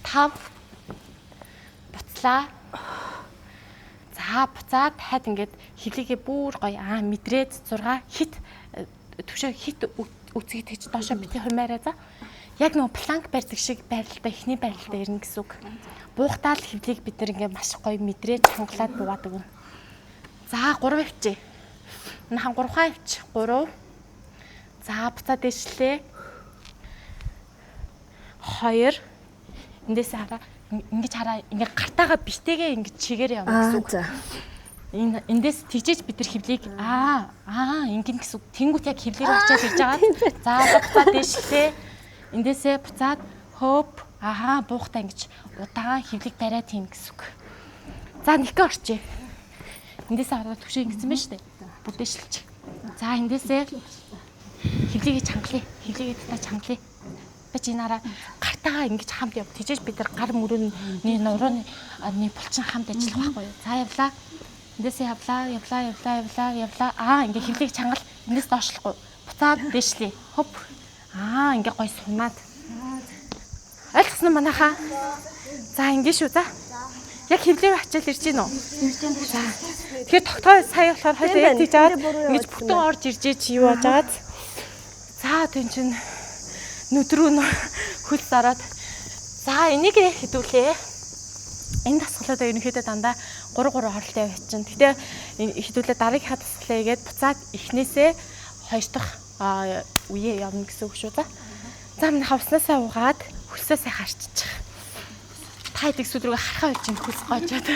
5 5 буцлаа. За буцаад хаад ингээд хилийгээ бүр гоё мэдрээд 6 хит төвшөө хит үцгийг тэгж доошоо бити хумаараа за. Яг нөгөө планк барьдаг шиг байралтай эхний байралтай ирнэ гэсэн үг. Буухтаа л хөвлийг бид нэр ингээд маш гоё мэдрээд чангалаад буугаад өгнө. За 3 хвчээ. Нахан 3 хавч 3. За буцаа дэвшлээ. 2. Эндээс хараа ингэж хараа ингээд гартаага битээгээ ингэж чигээр явна гэсэн үг.
За.
Эндээс тэгжээж бид нар хөвлийг ингэн гэсэн үг. Тэнгүүт яг хөвлөөр очиад ирж байгаа. За буцаа дэвшлээ. Эндээсээ буцаад хөөп буухтаа ингэж удаан хөвлийг бариад тийм гэсэн үг. За нэхэ орчээ. Эндээсээ хараа төвшөө ингэсэн байна шүү дээ. Бүдээшилж. За эндээсээ хөвлийгээ чангалъя. Хөвлийгээ татаа чангалъя. Бач энараа гартаага ингэж хамт яв. Тэжээж бид нар гар мөрөний нурууны булчин хамт ажиллах байхгүй юу. За явлаа. Эндээсээ явлаа. Ингээ хөвлийг чангал. Эндээс доошлохгүй. Буцаад дэвшлээ. Хоп. Ингээ гой сунаад. Ойлгосон уу манайхаа? За ингээ шүү. За. Яг хөвлөө ачаал ирж гин үү? Ирж байна. За. Тэгэхээр тогтгой сая болохоор хоёул тэгж аваад ингэж бүтэн орж ирж чи юу ажгаад. За тэн чин нүдрүү хөлс ороод. За энийг хэдүүлээ. Энэ дасгалуудаа ерөнхийдөө дандаа 3 оролтой явчихна. Гэтэ хэдүүлээ дараагийнхаа дасгалаа игээд буцаад эхнээсээ 2 дахь үе явна гэсэн үг шүү. За минь хавснасаа угаад хөлсөөсөө харччих. Та идэг сүдрүүгээ харахаа болж ин хөлс гоожоод.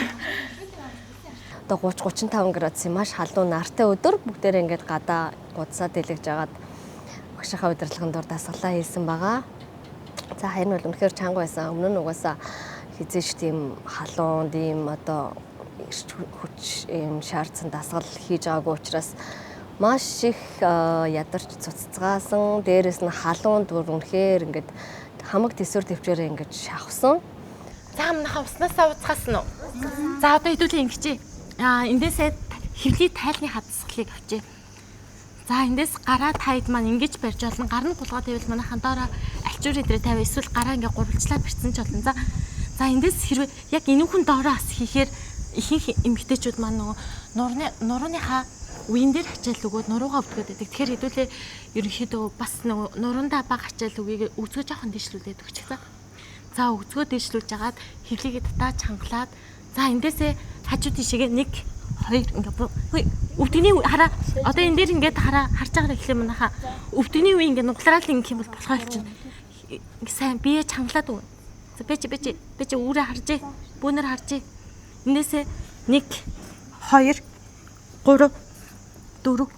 Одоо 30-35 градусын маш халуун нартай өдөр бүгдээрээ ингээд гадаа гудсаа дэлгэж агаад багшийнхаа удирдлагын дор дасгалаа хийсэн байгаа. За харин бол үнэхээр чанга байсан. Өмнө нь угаасаа хизээш тийм халуун, тийм одоо хүч юм шаардсан дасгал хийж байгаагүй учраас маш их ядарч цуццгаасан. Дээрээс нь халуун дур үнэхээр ингээд хамаг төсвөр төвчээрээ ингээд шавхсан.
За манайхаа уснасаа уцгаас нь. За одоо хэдүүлээ ингэчээ. Эндээсээ хөвлийн тайлны хадсгалыг авчээ. За эндээс гараа тайд маань ингэж барьж болно. Гар нь гулгаа тавил манайхан доороо альчуур идрээ тавь эсвэл гараа ингээ гурвалжлаа барьсан ч болно. За эндээс хэрвээ яг энүүхэн доороо ас хийхээр ихэнх эмэгтэйчүүд маань нөгөө нурууныхаа үеийн дээр хачаал өгөөд нуруугаа өвдгөөд байдаг. Тэгэхээр хэдүүлээ ерөнхийдөө бас нөгөө нурундаа баг хачаал үгийг өгзгөө жоохон дэвшлүүлээд өгч за. За өгзгөө дэвшлүүлж агаад хөвлийгээ татаа чангалаад за эндээсээ хажуу тишээгээ 1 2 ингээ өвдөгний хараа одоо энэ дээр ингээд хараа харж байгаа гэхлээр манайхаа өвдөгний үе ингээ нуглараал ингэх юм бол болохоо чинь сайн бие чангалаад өгнө. За бэж үүрээ харжээ. Бүүнээр харжээ. Эндээсээ 1 2 3 4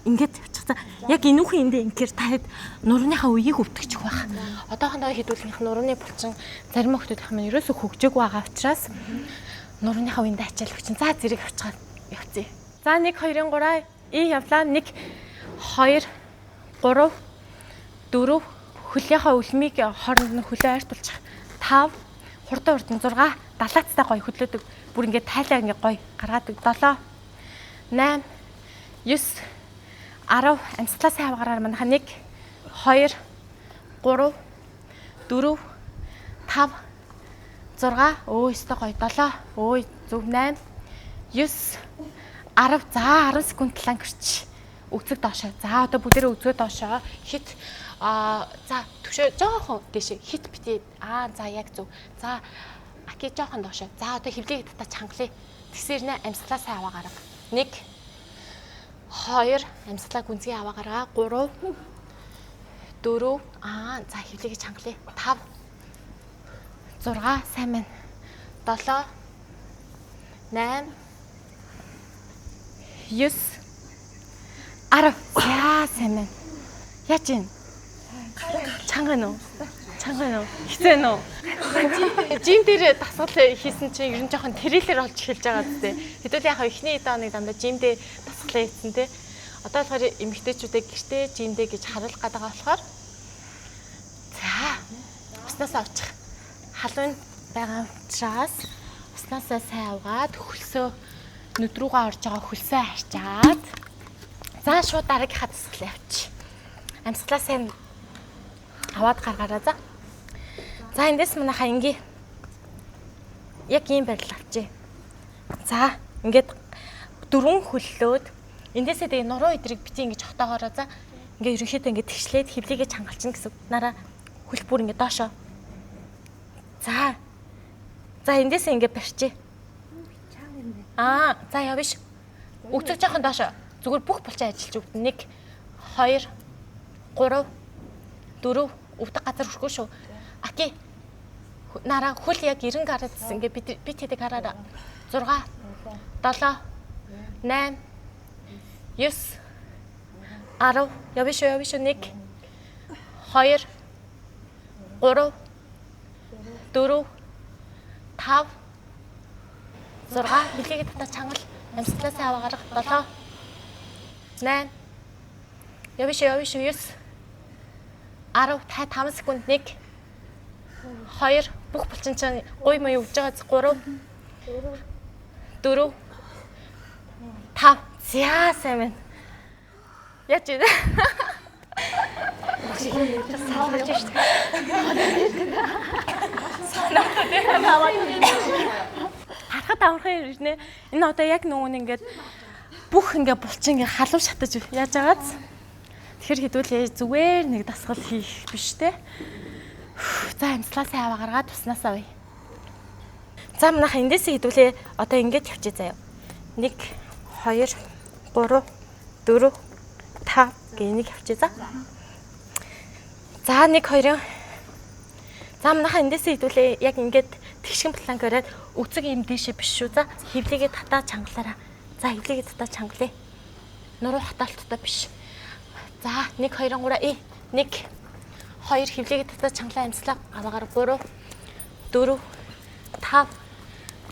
ингээд явчихсан. Яг энүүхэн эндээ ингээр таад нурууныхаа үеийг өвдөгчих байх. Одоохондоо хэдүүлгийнх нурууны булчин зарим хүмүүсийнх маань ерөөсөө хөгжөөг байгаа учраас нурууныхаа үеиндээ ачаал өгчин. За зэрэг авчгаад явцъя. За 1 2 3 явлаа. 1 2 3 4 хөлийнхаа үлмийг хооронд нь хөлөө ойртуулчих. 5 хурдан 6 далаацтай гоё хөдлөөдөг. Бүр ингээд тайлаа ингээд гоё гаргаад 7 8 9 10 амьсгалаа сайн аваараар манайха 1 2 3 4 5 6 өө өстой гоё 7 өө зөв 8 9 10 за 10 секунд планк өрч өгцөг доошоо. За одоо бүгдээрээ өгцөө доошоо хит за төвшөө жоохон дэшээ хит битээ за яг зөв. За аки жоохон доошоо. За одоо хөвлийг татаа чангалъя. Тэгсэрнэ амьсгалаа сайн аваа гарга. 1 2 амьсгалаа гүнзгий аваа гаргаа. 3 4 за хөвлийг чангалъя. 5 6 сайн байна. 7 8 9 10 яа сайн байна. Яаж ийн? Чанга нөө. Хизээ нөө. Жим дээр дасгал хийсэн чинь ер нь жоохон трейлер олж эхэлж байгаа зү. Хэдүүл яг эхний эдоныг дандаа жимдээ дасгалаа хийсэн те. Одоо болохоор эмэгтэйчүүдээ гэртээ жимдээ гэж харуулах гэдэг болохоор за уснасаа очих. Халуун байгаа учраас уснасаа сайн аваад хөлсөө нүдрүүгээ орж байгаа хөлсөө харчаад за шууд дараагийнхаа дасгалаа явчих. Амьсгалаа сайн аваад гаргаараа за. За эндээс манайхаа ингээ яг ийм байдлаар авчээ. За ингээд 4 хөллөөд эндээсээ тэгээ нуруу идрийг бити ингэж хотоогоороо за ингээ ерөнхийдөө ингээ тэгшлээд хөвлийгээ чангалчихна гэсэн нараа хөл бүр ингээ доошоо. За эндээсээ ингээ барьчээ. За яа биш. Үцэг жоохон доошоо. Зүгээр бүх булчаа ажиллаж өгдөн. 1 2 3 4 өвдөг газар хүрхгүй шүү. Аки. Нараа хөл яг 90 градус ингээ бит хэдэг хараараа. 6 7 8 9 10 яа биш 1 2 3 4 5 6 хилийгээ татаа чангал амьсгалаас аваа гарга 7 8 яа биш 9 10 5 секунд 1 2 бүх булчин чинь гуй муу өгж байгаа 3 4 5 зяа сайн байна. Яаж вэ?
Саалгаж штэ.
Харахад амархан юм нэ. Энэ одоо яг нөгөө нь ингээд бүх ингээд булчин ингээд халуун шатаж яаж байгааз. Тэгэхээр хэдүүлээ зүгээр нэг дасгал хийх биш те. За амьслаасаа аваа гаргаад туснаас авъя. За манайха эндээсээ хэдүүлээ одоо ингээд явчих заяа. 1 2 3 4 5 гэнийг явчих за. За 1 2 За манайха эндээсээ хэдүүлээ яг ингээд тэгшин планк бариад үцэг юм дээшээ биш шүү. За хөвлийгээ татаа чангалаараа. За хөвлийгээ татаа чангалъя. Нуруу хатаалттай биш. За 1 2 3 1 2 хөвлийгээ татаа чангалаа амьслаа. Аваагаар 3 4 5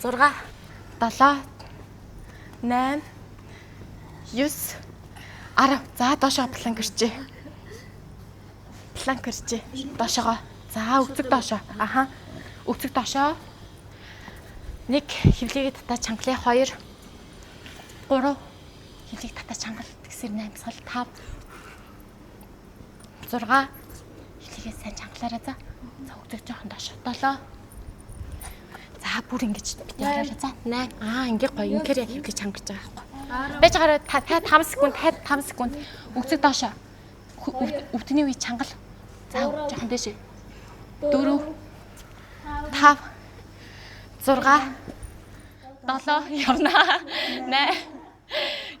6 7 8 9 10 За доошоо планк ирчээ. Планк ирчээ. Доошоогоо. За үцэг доошоо. Аха. Үцэг доошоо. 1 хөвлийгээ татаа чангалъя. 2 3 хөвлийг татаа чангал. Тэгсэр 8 сал 5 6 хөвлийгээ сайн чангалаараа за. За үцэг жоохон доошоо. 7 За бүр ингэж бит яваараа за 8 ингээ гоё ингээр яг хөвлийг чангалж байгаа байхгүй. Байж гараа 5 секунд 5 секунд үцэг доошоо. Өвтний үе чангал. За жоохон дэше. 4 5 6 7 явнаа.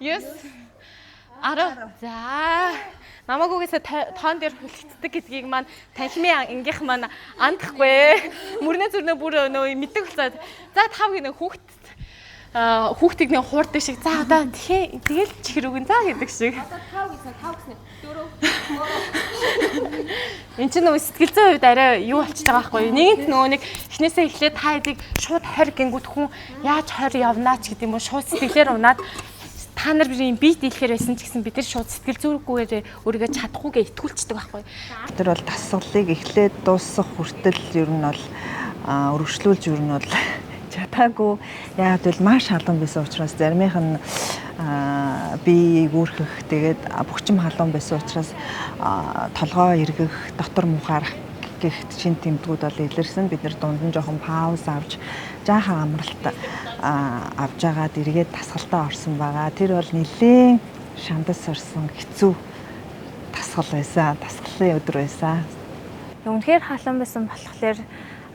8 9 10 За намаагүйгээсээ тоон дээр хүлэгддэг гэдгийг маань танхимын ангийнх маань андахгүй. Мөрнө зүрнө бүр нөө мэддэг болцоод. За 5 гинэ хүүхдийг нэг хуурдаг шиг. За одоо тэгэл чихэр үгэн за гэдэг шиг. Одоо 5 гэсэн 4 Энд чинь нөгөө сэтгэл зүйн хувьд арай юу болчихж байгаа байхгүй. Нэгэнт нөгөө нэг эхнээсээ эхлээд та хэдийг шууд хорь гингүүд хүн яаж хорь явнаа ч гэдэг юм уу шууд сэтгэлээр унаад та нар бидний бие дийлэхээр байсан ч гэсэн бид нар шууд сэтгэл зүрхгүйгээр өөрийгөө чадахгүйгээ итгүүлчихдэг байхгүй.
Тэр бол дасгалыг эхлээд дуусгах хүртэл ер нь бол өргөжлүүлж ер нь бол чадаагүй. Яг л маш халуун байсан учраас заримийнх нь бие үүрхэх тэгээд бөхчим халуун байсан учраас толгоо эргэх, дотор мухаарах гихт шин тэмдгүүд бол илэрсэн. Бид нэр дунд нь жоохон пауз авч жаахан амралт авж агаад эргээд дасгалтаа орсон байгаа. Тэр бол нэлээд шандас орсон хэцүү дасгал байсан. Дасгалын өдөр байсан.
Үнэхээр халуун байсан болохоор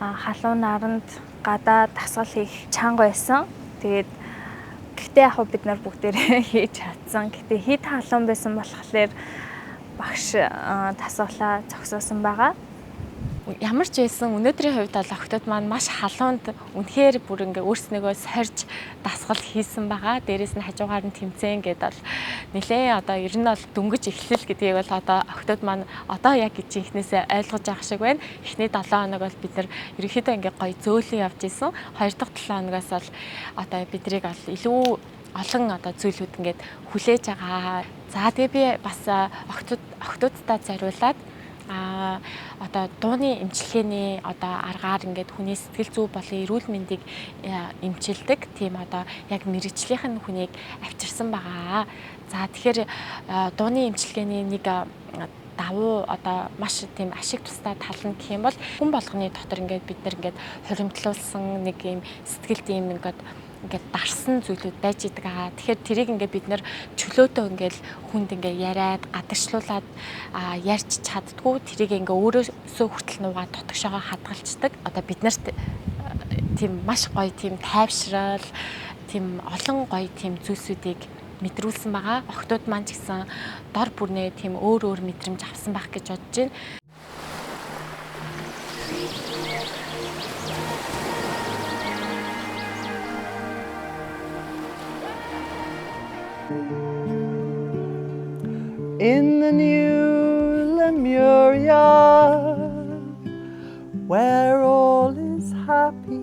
халуун наранд гадаа дасгал хийх чанга байсан. Тэгээд гэхдээ яг бид нар бүгдээрээ хийж чадсан. Гэхдээ хэд халуун байсан болохоор багш дасгалаа зогсоосон байгаа.
Ямар ч байсан өнөөдрийн хувьд бол охтууд маань маш халуунд үнэхээр бүр ингээ өөрснийгөө сорж дасгал хийсэн байгаа. Дээрээс нь хажуугаар нь тэмцээн гэдэг бол нэлээ одоо ер нь бол дөнгөж эхлэл гэдгийг бол одоо охтууд маань одоо яг жинхнээсээ ойлгож авах шиг байна. Эхний 7 хоног бол бид нар ерөнхийдөө ингээ гоё зөөлөн явж исэн. 2 дахь 7 хоногоос бол одоо бидрийг бол илүү олон одоо зүйлүүд ингээд хүлээж байгаа. За тэгээ би бас охтуудтай зориулаад одоо дууны эмчилгээний одоо аргаар ингээд хүний сэтгэл зүй болон эрүүл мэндийг эмчилдэг тийм одоо яг мэрэгжлийнх нь хүнийг авчирсан байгаа. За тэгэхээр дууны эмчилгээний нэг давуу одоо маш тийм ашиг тустай тал нь гэх юм бол хүн болгоны дотор ингээд бид нар ингээд хуримтлуулсан нэг юм сэтгэлд юм ингээд дарсан зүйлүүд байж идэг аа. Тэгэхээр тэрийг ингээд бид нэр чөлөөтөө ингээд хүнд ингээд яриад гадагшлуулад ярьж чаддгүй тэрийг ингээд өөрөөсөө хүртэл нуугаа дотгошоогоо хадгалцдаг. Одоо бид нарт тийм маш гоё тийм тайвшрал тийм олон гоё тийм зүйлсүүдийг мэдрүүлсэн байгаа. Охтууд маань ч гэсэн дор бүрнээ тийм өөр мэдрэмж авсан байх гэж бодож байна.
In the new Lemuria, where all is happy,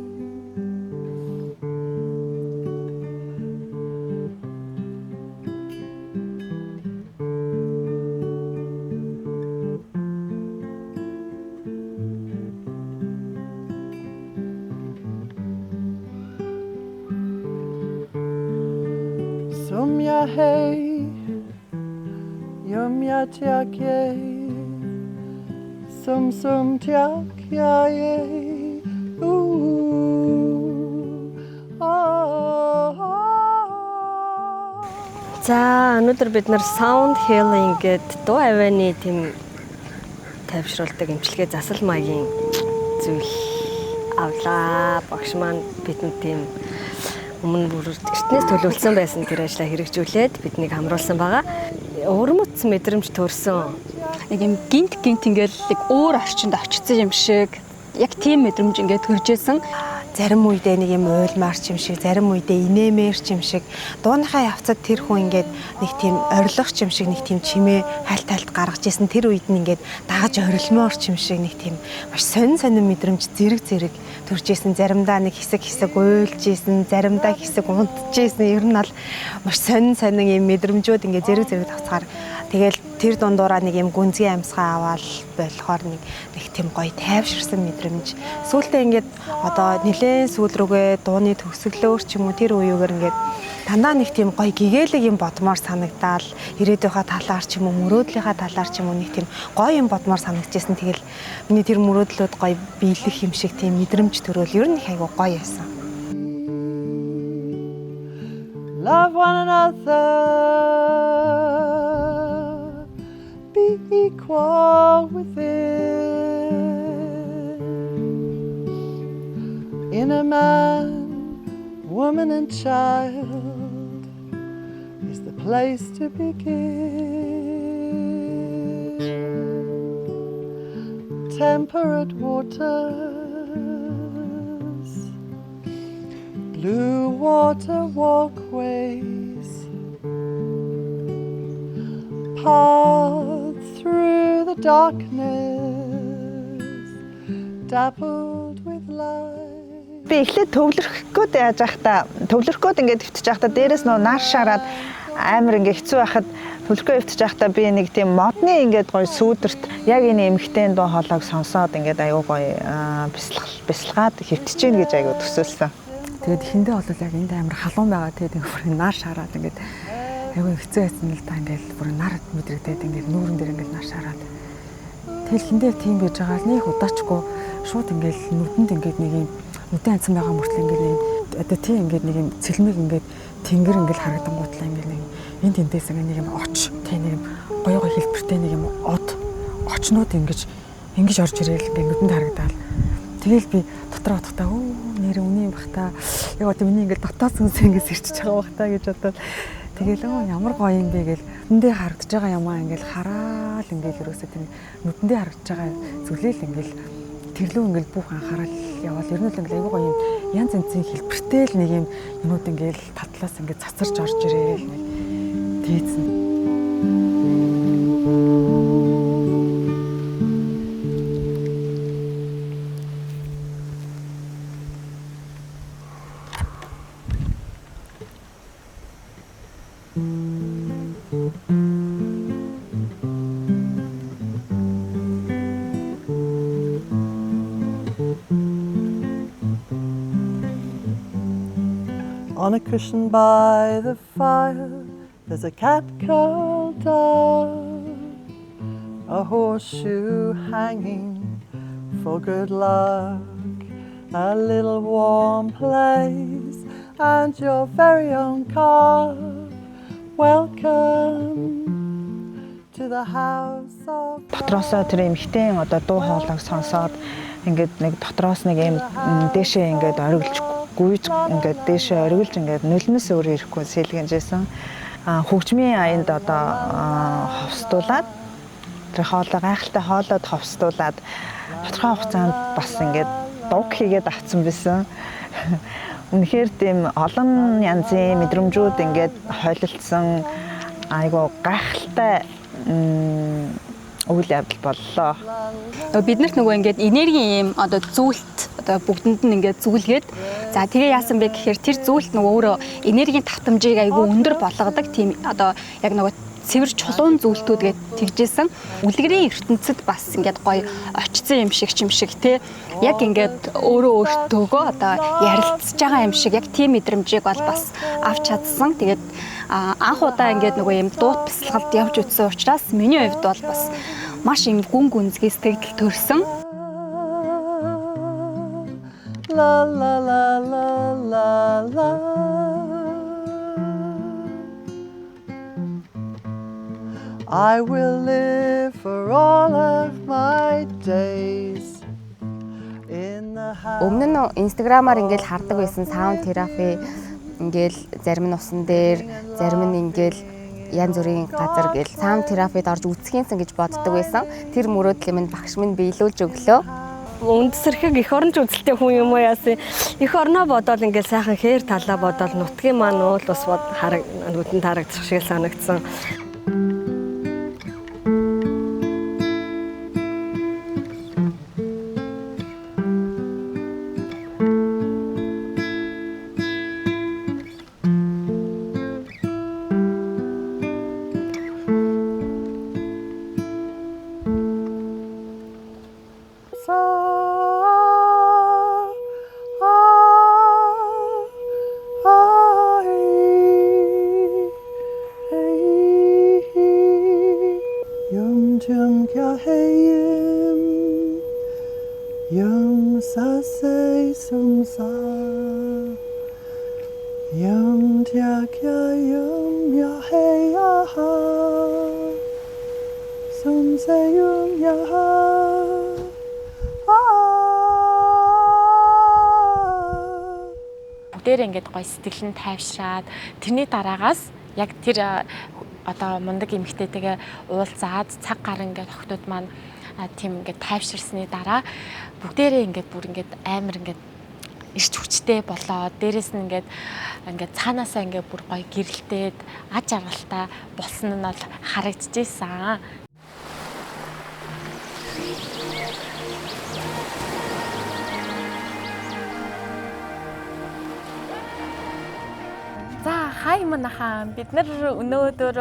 Sumya hey, yumya tiak ye, sum tiak ya ye, ooh,
За өнөөдөр бид нар sound healing гэдэг дуу авианы тийм тайвшруулдаг эмчилгээ засал маягийн зүйл авлаа. Багш маань бидэнд тийм өмнө бүр эртнээс төлөвлөсөн байсан тэр ажлаа хэрэгжүүлээд биднийг хамруулсан байгаа. Урмц мэдрэмж төрсөн.
Нэг юм гинт ингээл яг өөр орчинд очсон юм шиг яг тийм мэдрэмж ингээд төржсэн.
Зарим үедээ нэг юм уйлмаарч юм шиг, зарим үедээ инээмээрч юм шиг, дууныхаа явцад тэр хүн ингээд нэг тийм орилгоч юм шиг, нэг тийм чимээ хайлт гаргаж ирсэн. Тэр үед нь ингээд дагаж орилмоорч юм шиг нэг тийм маш сонин мэдрэмж зэрэг төрж ирсэн. Заримдаа нэг хэсэг уйлж ирсэн, заримдаа хэсэг унтж ирсэн. Ер нь бол маш сонин юм мэдрэмжүүд ингээд зэрэг тавцгаар тэгэл тэр дундуураа нэг юм гүнзгий амьсгаа аваад болохоор нэг тийм гоё тайвширсан мэдрэмж. Сүүлдээ ингээд одоо нэлээд сүүл рүүгээ дууны төгсгөлөөр ч юм уу тэр үеүүгээр ингээд дандаа нэг тийм гоё гэгээлэг юм бодмоор санагдаал ирээдүйнхаа талаар ч юм уу мөрөөдлийнхаа талаар ч юм уу нэг тийм гоё юм бодмоор санагдчихсэн. Тэгэл миний тэр мөрөөдлүүд гоё биелэх юм шиг тийм мэдрэмж төрөөл ер нь их айгу гоё байсан.
Love one another, be equal within. In a man, woman and child is the place to begin. Temperate waters, blue water walkways, paths through the darkness, dappled with light.
Би эхлээд төвлөрөхгүйд яаж байхдаа төвлөрөхгүйд ингээд өвтөж байхдаа дээрээс нөө нар шараад амар ингээд хэцүү байхад төвлөрөхгүйд өвтөж байхдаа би нэг тийм модны ингээд гоё сүүдэрт яг энэ эмхтэн дуу хоолойг сонсоод ингээд аюу гоё бясалгаад хөвтөж гин гэж аюу төсөөлсөн.
Тэгээд эхэндээ бол яг энд амар халуун байгаа. Тэгээд бүр нар шараад ингээд аюу хэцүү байсан л та ингээд бүр нар мэдрэгдээд ингээд нүүрэн дээр ингээд нар шараад. Тэгэл хиндээ тийм байж байгаа л нэг удаачгүй шууд ингээд нүдэнд ингээд нэг юм нүдэн анцсан байгаа мөртлөө ингээд нэг одоо тийм ингээд нэг юм цэлмэг ингээд тэнгэр ингээд харагдангуутлаа ингээд нэг энэ тэндээс ингээд нэг юм оч тийм нэг юм гоё хэлбэртэй нэг юм очнууд ингэж орж ирээл ингээд нүдэнд харагдаал. Тэгэл би дотроо бодохдаа нэр үний юм бах та яг одоо миний ингээд дотоод сүнс ингээд сэрчиж байгаа бах та гэж бодоод тэгэл ямар гоё юм бэ гээл нүдэндээ харагдаж байгаа юм аа ингээд хараал ингээд ерөөсөө тийм нүдэндээ харагдаж байгаа зүйлэл ингээд тэрлүү ингээд бүх анхаарал явал ер нь л ингээд аягүй гоё юм янз янзын хэлбэртэй л нэг юм юмуд ингээд татлаас ингээд цацарч орж ирээл нэг дээдсэн.
On a cushion by the fire, there's a cat curled up, a horseshoe hanging for good luck, a little warm place, and your very own car. Welcome to the house of.
Дотроосоо тэр эмхтэн одоо дуу хоолойг сонсоод ингээд нэг дотроос нэг юм дээшээ ингээд ориглж гүйж ингээд дээшээ ориглж ингээд нулнос өөр ирэхгүй сэлгэнжсэн. Хөгжмийн аянд одоо ховстуулаад тэр хоолой гайхалтай хоолойд ховстуулаад тодорхой хугацаанд бас ингээд дуг хийгээд авцсан байсан. Үнэхээр тийм олон янзын мэдрэмжүүд ингээд хойлолцсон айгуу гайхалтай үйл явдал боллоо.
Бид нарт нөгөө ингээд энергийн юм одоо зүйлт одоо бүгдэнд нь ингээд зүйлгээд за тэгээ яасан бэ гэхээр тэр зүйлт нөгөө өөрөө энергийн татамжийг айгүй өндөр болгодог тийм одоо яг нөгөө цэвэр чулуун зүйлтүүд гээд тэгжсэн. Үлгэрийн ертөнцид бас ингээд гоё очсон юм шиг те яг ингээд өөрөө өөртөөгөө одоо ярилцж байгаа юм шиг яг тийм мэдрэмжийг бол бас авч чадсан. Тэгээд анх удаа ингээд нөгөө юм дуут бясалгалд явж үзсэн учраас миний хувьд бол бас маш юм гүн гүнзгий сэтгэл төрсөн.
La la la la la la. I will live for all of my days in the house.
Өмнө нь инстаграмаар ингээл хардаг байсан саунд терапи ингээл зарим нь усан дээр, зарим нь ингээл янз бүрийн газар гэл саунд терапид орж үзхийнсэн гэж боддог байсан. Тэр мөрөөдөл минь багш минь биелүүлж өглөө.
Үндсэрхэг эх оронч үзэлтэй хүн юм уу яасан. Эх орноо бодоод ингээл сайхан хээр талаа бодоод нутгийн маань уул ус бод нүдэнд харагдчих шиг санагдсан.
Yum sa say sum sa yum tia kya yum ya hey ya ha sum say yum ya ha
Бүгдээр ингээд гоё сэтгэл нь тайвшраад тэрний дараагаас яг тэр одоо мундаг эмэгтэйтэйгээ уулзаад цаг гар ингээд охтууд маань тийм ингээд тайвширсны дараа бүгдээрээ ингээд бүр ингээд амар ингээд ирч хүчтэй болоо. Дээрээс нь ингээд цаанаасаа ингээд бүр гоё гэрэлтээд аж аргалтай болсон нь бол харагдчихсан. За хай манайхаа бид нар өнөөдөр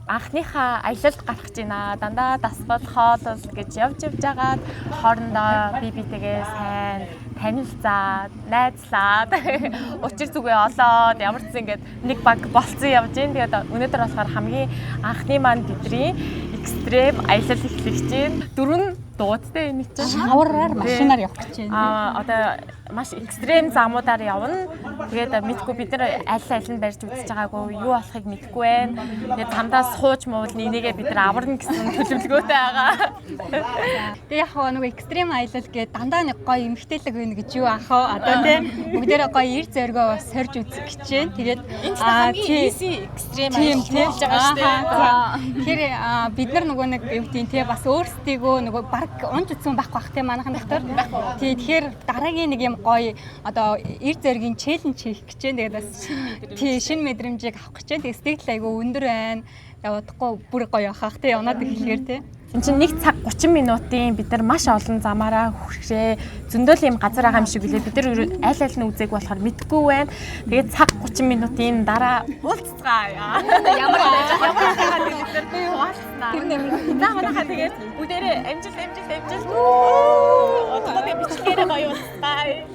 анхныхаа аялалд гарах гэж байна. Дандаа дасгал хоол гэж явж байгаад хоорондоо бие-биетэйгээ сайн танилцаад, найзлаад, учир зүгээ олоод ямар ч ингээд нэг баг болцсон явж гин. Тэгээд өнөөдөр болохоор хамгийн анхны маань бидний экстрем аялал эхлэх гэж байна. Дөрвөн дуудтай энэ чинь
шавраар машинаар явах гэж байна.
Одоо маш экстрем замуудаар явна. Тэгээд мэдгүй бид нар аль нь барьж үзэж байгаагүй юу болохыг мэдгүй байна. Тэгээд хамдаа сууж муулна энийгээ бид нар аварна гэсэн төлөвлөгөөтэй байгаа.
Тэгээ яг нэг экстрем аялал гэдэг дандаа нэг гоё эмгтээлэг байна гэж юу анхаа одоо тийм бүгдээрээ гоё ир зоргоо сорж үзэх гэж байна. Тэгээд тийм экстрем аялал хийж байгаа шүү дээ. Тэр бид нар нөгөө нэг юу тийм тий бас өөрсдийгөө нөгөө баг унж утсан байхгүй бах тийм манайхан доктор. Тий тэгэхээр дараагийн нэг юм гоё одоо ир зоргийн челленж хийх гэж байна. Тэгээд бас тий шинэ мэдрэмжийг авах гэж байна. Тэгээд сэтгэл айгүй өндөр байна. Явахгүй бүр гоё яхах тий унаад ирэхээр тий.
Энд чинь 1 цаг 30 минутын бид нар маш олон замаараа хүрхээ зөндөл юм газар байгаа юм шиг билээ. Бид нар аль нь үзег болохоор мэдгүй байна. Тэгээд цаг 30 минутын дараа уулзцгаая. Ямар хаагаад бид нар уулзнаа. За манайхаа тэгээд бүгдээрээ амжилт. Одоогоо бичлэгээрээ гоё уулзгаая.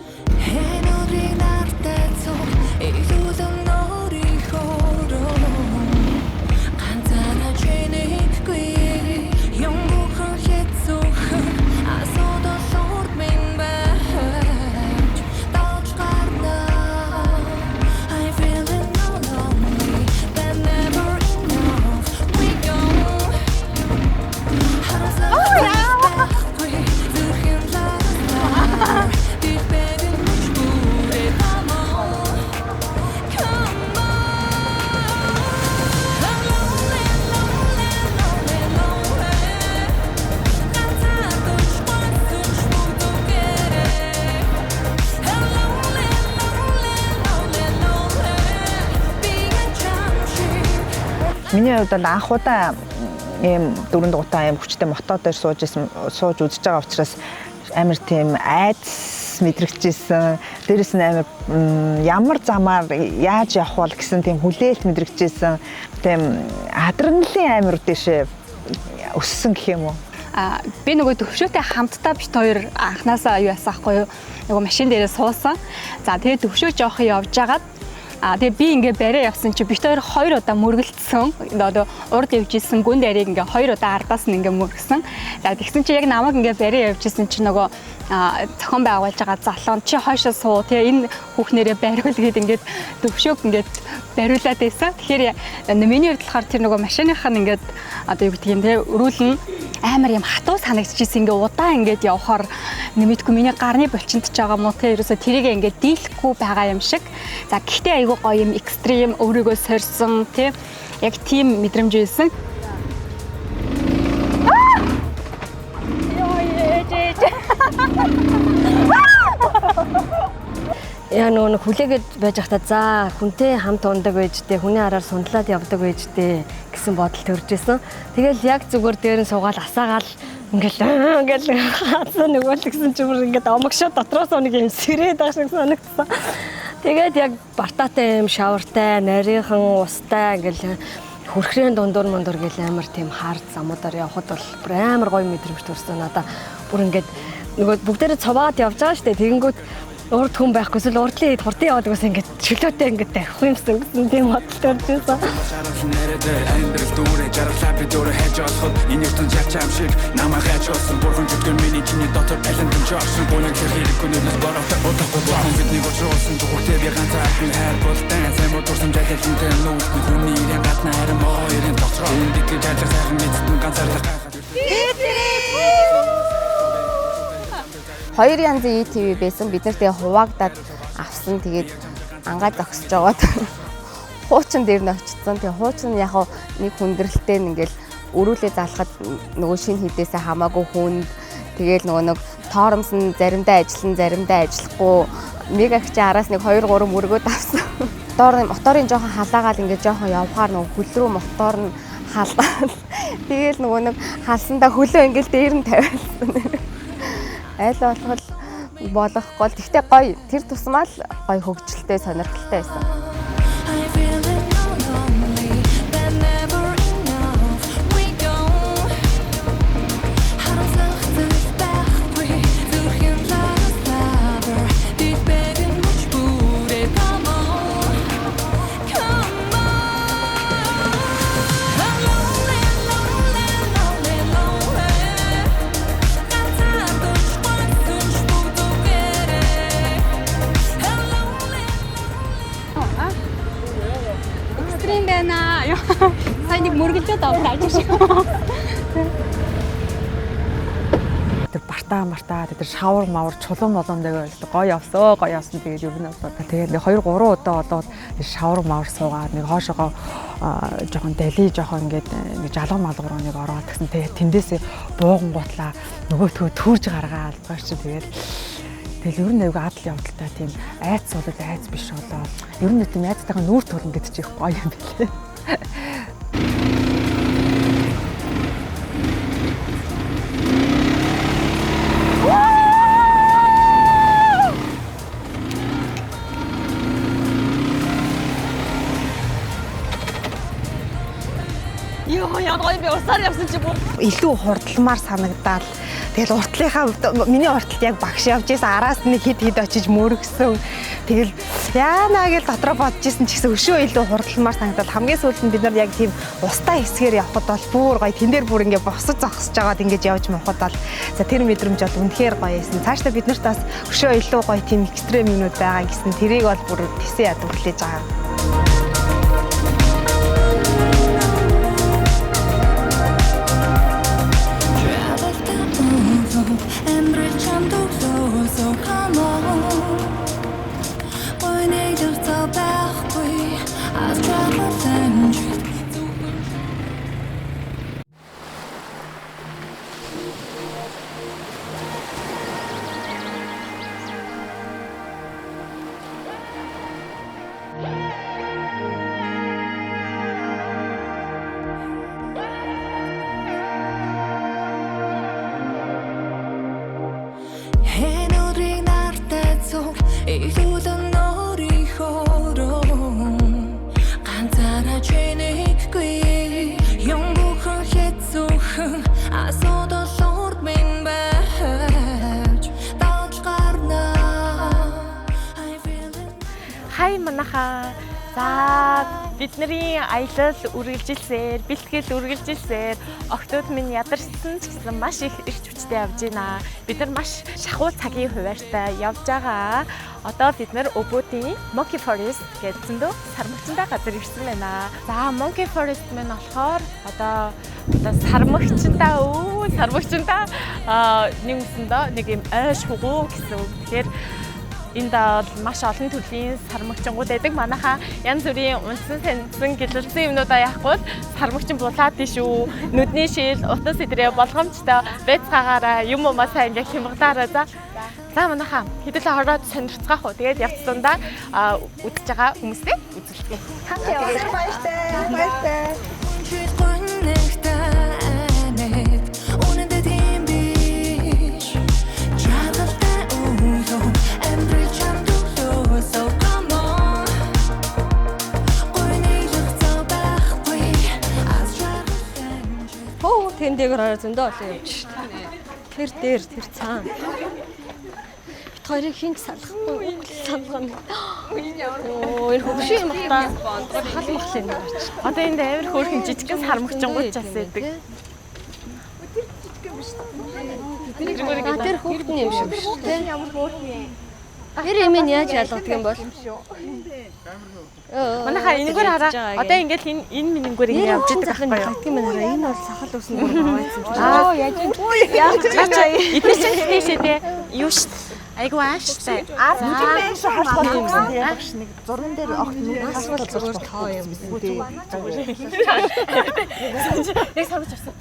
영국은
Миний хувьд бол анх удаа ийм дөрөв дугуйтай ийм хүчтэй мото дээр сууж үзэж байгаа учраас амар тийм айдас мэдрэгчээсэн. Дээрэс нь амар ямар замаар яаж явах бол гэсэн тийм хүлээлт мэдрэгчээсэн. Тийм адреналин амар дэше өссөн гэх юм уу?
Би нөгөө төвшөөтэй хамтдаа бит хоёр анханасаа юу яасан ахгүй юу? Нөгөө машин дээрээ суусан. За тэгээд төвшөө жоох явж агаад тэгээ би ингээ бариа явсан чи бит хоёр удаа мөргөлдсөн. Одоо урд явж исэн гүн дээрийг ингээ хоёр удаа ардаас нь ингээ мөргсөн. За тэгсэн чи яг намайг ингээ бариа явж исэн чи нөгөө зохион байгуулж байгаа залуу чи хойшоо суу тэгээ энэ хүүхнэрээ бариул гээд ингээд төвшөөг ингээд бариулаад байсан. Тэгэхээр миний хувьд болохоор тэр нөгөө машиныхаа ингээд одоо юу гэдгийг те өрүүлэн амар юм хатуу санагдчихсэн ингээ удаан ингээд явхаар нэмэдгүй миний гарны булчинд ч байгаа мó те ерөөсө тэрийг ингээд дийлэхгүй байгаа юм шиг. За гэхдээ айгүй гоё юм экстрим өөрийгөө сорьсон те яг тийм мэдрэмж байсан.
Яа нөө хүлээгээд байж хата за хүнтэй хамт ундаг байжтэй хүний араар сундлаад явдаг байжтэй гэсэн бодол төрж исэн. Тэгэл яг зүгээр дээр нь суугаад асаагаал ингээл хаацсан нөгөө л гэсэн чимэр ингээд омогшоо дотроос нэг юм сэрээд байгаа шиг санагдсан. Тэгээд яг бартаатай юм шавартай, нарийнхан устай ингээл хөрхрийн дундуур гэл амар тийм хар замуудаар явхад бол бүр амар гоё мэдрэмж төрсөн надаа. Бүр ингээд нөгөө бүгдээрээ цоваад явж байгаа штэ. Тэгэнгүүт урд хүн байхгүй эсвэл урдлын хэд хурдан яваад байсан ингээд чөлөөтэй ингээд тавих юмсан гэсэн тийм бодол төрж байсан.
Хоёр янзын ETV байсан. Бид нар тэгээ хуваагдаад авсан. Тэгээд ангаа зогсож жагаад хуучин дээр нь очсон. Тэгээ хуучин нь яг нэг хүндрэлтэй ингээл өрүүлээ залахад нөгөө шинэ хідээсээ хамаагүй хүнд. Тэгээл нөгөө нэг торомсон заримдаа ажиллан заримдаа ажиллахгүй. Мегагч араас нэг 2 3 мөргөөд авсан. Моторын жоохон халаагаал ингээд жоохон явхаар нөгөө хөл рүү мотор нь халаад. Тэгээл нөгөө нэг халсандаа хөлөө ингээд дээр нь тавиулсан. Айл болгохгүй. Тэгтээ гоё. Тэр тусмаа л гоё хөгжилтэй сонирхолтой байсан.
Сайн нэг мөргөлдөөд аваад авчих шиг.
Тэр бартаа тэр шавар мавар чулуун болондойгоо гоё явсан тэгээд ер нь бол тэгээд 2 3 удаа болоод шавар мавар суугаад нэг хоошоогоо жоохон дали жоохон ингээд нэг жалган малгуур нэг ороод гэсэн тэгээд тэндээсээ бууган гутлаа нөгөөтгөө төрж гаргаад байгаа чи тэгээд ер нь аягүй адал явдалтай тийм айц бол айц биш болоо. Ер нь тийм айцтайгаа нүүр тулна гэдэг чинь их гоё юм билээ.
Яг гоё би усаар явсан чи бүр
илүү хурдламар санагдаад тэгэл уртлынхаа миний урталт яг багш явж исэн араас нэг хэд очиж мөргсөн. Тэгэл яанаа гэж дотроо бодож исэн ч гэсэн өшөө илүү хурдламар санагдаад хамгийн сүүлд нь бид нар яг тийм устаа хэсгээр явхад бол бүр гоё тэн дээр бүр ингээ босож зогсож жагаад ингэж явж моход бол за тэр мэдрэмж бол үнэхээр гоё байсан. Цаашдаа бид нарт бас өшөө илүү гоё тийм экстрем юмнууд байгаа гэсэн тэрийг бол бүр тэсээ ядуу хүлээж байгаа.
Хай манайхаа. За бидний аялал үргэлжилсээр, бэлтгэл үргэлжилсээр октод минь ядарсан ч гэсэн маш их эрч хүчтэй явж байна. Бид нар маш шахуу цагийн хуваарьтай явж байгаа. Одоо бид нар Ubud-ийн Monkey Forest гэдэг зөндөө сармагчтай газар ирсэн байна. За Monkey Forest минь болохоор одоо сармагчтай нэг үсэндээ нэг юм ойш хугуу гэсэн үг. Тэгэхээр энд бол маш олон төрлийн сармагчингууд байдаг. Манайхаа янз бүрийн унсан сансан гэлэлцсэн юмнуудаа яахгүй сармагчин булаад шүү. Нүдний шил, утас идрээ болгоомжтой байцгаагаараа юм уумасаа ингээ хямгадаараа за манайхаа хэдүүлээ ороод сонирцгаах уу. Тэгээд явц дундаа үдчихэж байгаа хүмүүстэй үзэлцгээе. Хамт яваа. Баяртай.
Тэмдээгөр хараа зөндөө олон юм чи. Тэр дээр тэр цаана. Бид хоёрыг хинт салахгүй салгана. Оо энэ хөвшин юм та. Хал махлаа юм байна.
Одоо энд амар хөөрхөн жижигхэн сармагчингууд ч бас байдаг.
Тэр хүүхдэн юм шиг шүү дээ. Ямар хөөрхөн юм. Тэр юм яаж ялгадаг юм бол?
Манайхаа энэгээр хараа. Одоо ингээд энэ минийгээр ингэ явж байгаа байхгүй юу?
Хатгийн мань хараа. Энэ бол сахал усны гурав аваадсан.
Яаж эдгээр чинь тийшээ те юу ш айгу ааштай.
Мөн харахад багш нэг зурган дээр огт нүд хасвал зурж тоо юм дээ.
Яг самж авсан.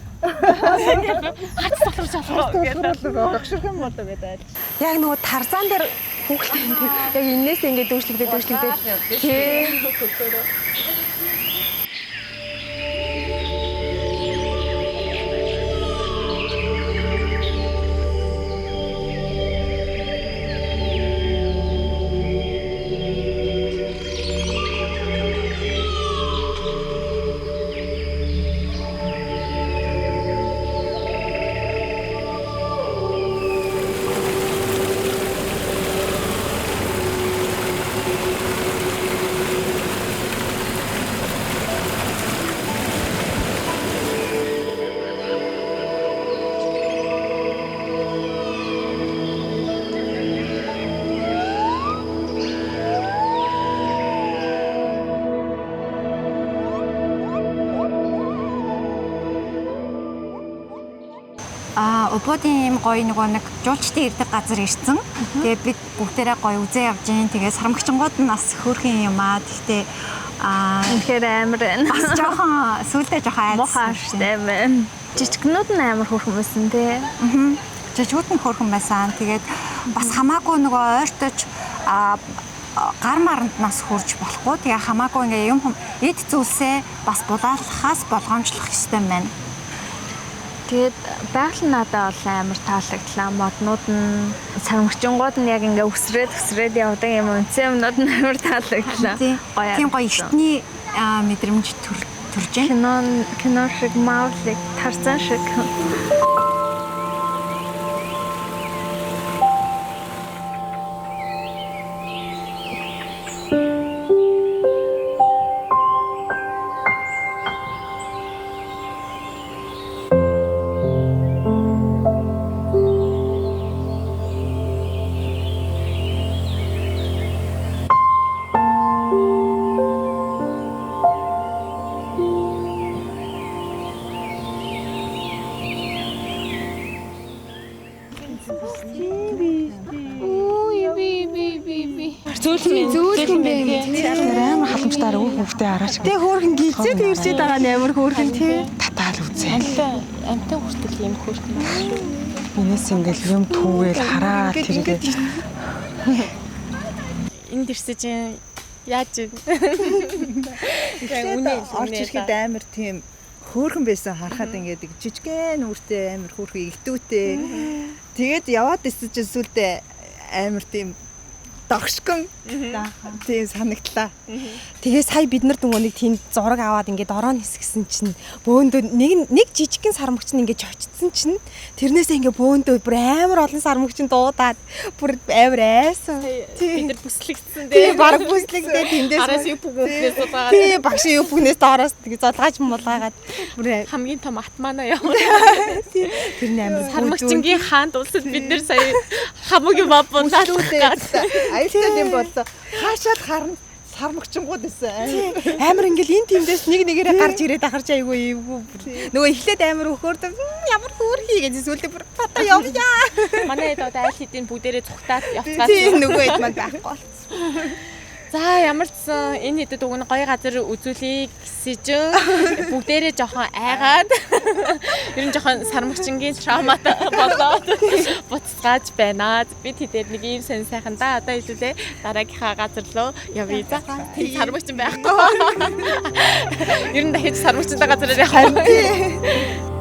Хац толгоч авах гэдэг.
Багшрах юм болоо гэдэг.
Яг нөгөө тарзан дээр хүүхдээ яг энээс ингээд дүүшлэгдээд.
Ubud-ийн юм гоё нэг жуулчдын ирдэг газар ирсэн. Тэгээ бид бүгдээрээ гоё үзээ явж гин. Тэгээ сармагчингууд нь бас хөөрхөн юм аа. Гэхдээ
үнэхээр амар байна.
Бас жоохон сүултээ жоохон
муухай штэ байна. Жижигнүүд нь амар хөөрхөн байсан тий.
Жижигүүд нь хөөрхөн байсан. Тэгээд бас хамаагүй нөгөө ойртож гар маранд нас хурж болохгүй. Тэгээ хамаагүй ингээ юм эд зүйлсээ бас булаалахаас болгоомжлох ёстой юм байна.
Тэгээд байгаль надад бол амар таалагдлаа. Моднууд нь сармагчингууд нь яг ингээ өсрээд явдаг юм. Үнсэн юмнууд нь амар таалагдлаа.
Тийм гоё ихтний мэдрэмж төрж байна.
Кино шиг, Мауглиг, Тарзан шиг.
Зөөлхөн амар халамжтайгаар хүүхдээ хараач. Тэ хөөрхөн гизээд ирчээд байгаа нь амар хөөрхөн тий. Татаал үзээ.
Амтай хүртэл юм хөөрхөн.
Энэс ингээл юм түүгээл хараа тэргээд.
Энд ирсэж яаж вэ?
Орж ирэхэд амар тийм хөөрхөн байсан харахад ингээд жижигхэн нүртэй амар хөөрхөн игдүүтэй. Тэгээд яваад ирсэн чинь сүлдээ амар тийм
догшгон тийм санагдлаа. Тэгээ сая бид нар нөгөө нэг тийм зураг аваад ингээд ороо нисгэсэн чинь бөөндөө нэг жижигхэн сармагч нь ингээд чочтсон чинь тэрнээсээ ингээд бөөндөө бүр амар олон сармагч нь дуудаад бүр амар айсан.
Бид нар бүслэгдсэн
тийм баг бүслэгдээ тэндээс
араас юу бүгнээс байгаа.
тийм багш юу бүгнээс доороос тэгээ золгааж мулгаагаад бүр
хамгийн том атмана яа.
тэрний амар
Сармагчингийн хаанд улсад бид нар сая хамгийн баббуулаад
Аюултай юм боллоо. Хаашаад харна сармагчингууд байсан.
амар ингээл энэ тэмдээс нэг нэгээрээ гарч ирээд ахарч айгүй эвгүй. Нөгөө эхлээд амар өхөөрдөв. Ямар хөөрхий гэж зүйлдэ бүр бата явъя.
Манай хэд одоо аль хэдийн бүгдээрээ цухтаад явцгаас.
Тийм нөгөө хэд маань байхгүй болсон.
За ямар ч сан энэ хэдэд уг нь гоё газар үзүүлэе гэсэн бүгдээрээ жоохон айгаад ер нь жоохон сармагчингийн травматай болоод буцгааж байна. Бид хэдээр нэг ийм сонь сайхан да одоо хэлүүлээ дараагийнхаа газар руу явъя. За сармагчин байхгүй. Ер нь дахиж сармагчтай газараар явах.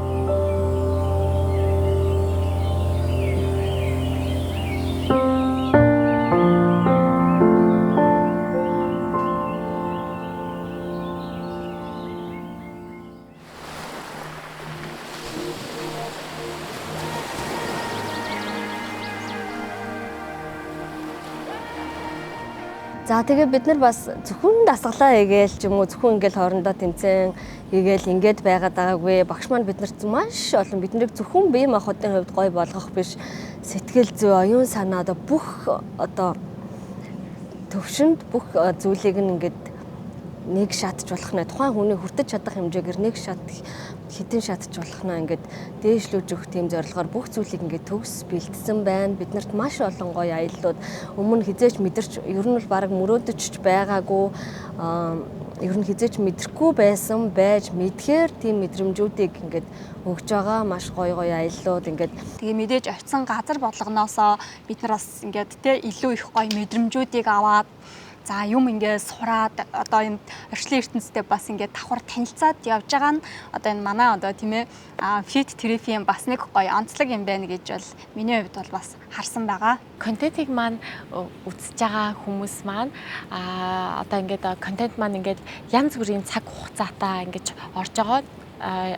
За тэгээ бид нар бас зөвхөн дасгалаа хийгээл ч юм уу зөвхөн ингээл хоорондоо тэмцэн хийгээл ингээд байгаад байгаагүй. Багш маань биднэрт маш олон биднийг зөвхөн бие махбодын хувьд гоё болгох биш сэтгэл зүй, оюун санаа одоо бүх одоо төвшөнд бүх зүйлийг ингээд нэг шатж болох нэ тухайн хүний хүртэж чадах хэмжээгээр нэг шат хитэн шатж болох нэ ингээд дээшлүүлж өгөх тийм зорилгоор бүх зүйлийг ингээд төгс бэлдсэн байна. Биднэрт маш олон гоё аяллууд өмнө хизээч мэдэрч ер нь бол баг мөрөөдөж байгаагүй ер нь хизээч мэдрэхгүй байсан байж мэдхээр тийм мэдрэмжүүдийг ингээд өгж байгаа маш гоё аяллууд ингээд
тэгээ мэдээж очисон газар бодлогоноосоо бид нар бас ингээд тэ илүү их гоё мэдрэмжүүдийг аваад за юм ингээд сураад одоо энэ орчлын ертөнцтэй бас ингээд давхар танилцаад явж байгаа нь одоо энэ манай одоо тийм ээ фит терапийн бас нэг гоё онцлог юм байна гэж бол миний хувьд бол бас харсан байгаа.
Контентийг маань үзэж байгаа хүмүүс маань одоо ингээд контент маань ингээд янз бүрийн цаг хугацаатай ингээд орж байгаа.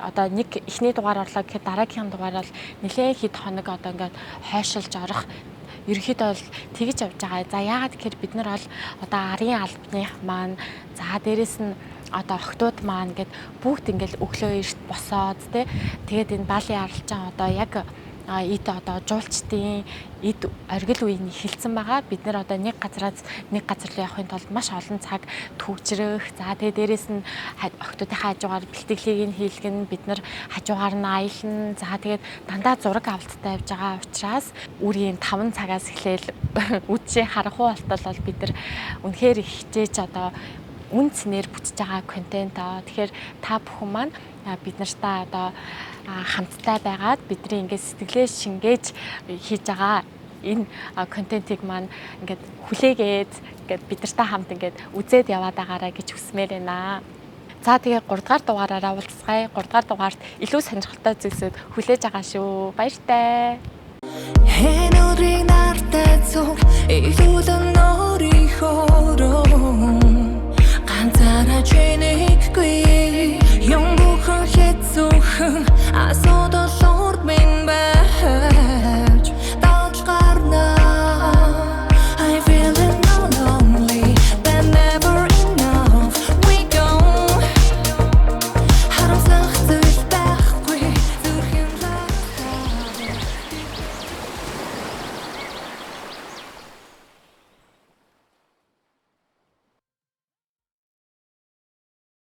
Одоо нэг эхний дугаар орлоо гэхэд дараагийн дугаар бол нэлээд хэд хоног одоо ингээд хойшилж орох ерөнхийдөө бол тэгж явж байгаа. За яагаад гэхээр бид нар бол одоо арын албаных маань за дээрэс нь одоо охтууд маань ингээд бүгд ингээд өглөө эрт босоод тэгээд энэ баалын аралжаан одоо яг эд одоо жуулчдын эд оргил үеийн хилцэн байгаа. Бид нэр одоо нэг газараас нэг газар руу явахын тулд маш олон цаг төвчрөх. За тэгээ дээрэс нь охтуудынхаа хажуугаар бэлтгэлийг нь хийлгэн бид нар хажуугаар нь аялна. За тэгээд дандаа зураг авалттай явж байгаа учраас үрийн 5 цагаас эхлээл үдшээ харах болтол бол бид нар үнэхээр хичээж одоо үн цэнээр бүтэж байгаа контент. Тэгэхээр та бүхэн маань бид нартай одоо хамтдаа байгаад бидний ингээд сэтгэлээ шингээж хийж байгаа энэ контентийг маань ингээд хүлээгээд ингээд бид нартай хамт ингээд үзээд яваад байгаарай гэж хүсмээр байна. За тэгээ 3 дугаар дугаараараа уулзцгаая. 3 дугаар дугаарт илүү сонирхолтой зүйлсүүд хүлээж байгаа шүү. Баяртай.
Хэнүүрийн нартай зүйл илүүлэн өөрийнхөө ганцаараа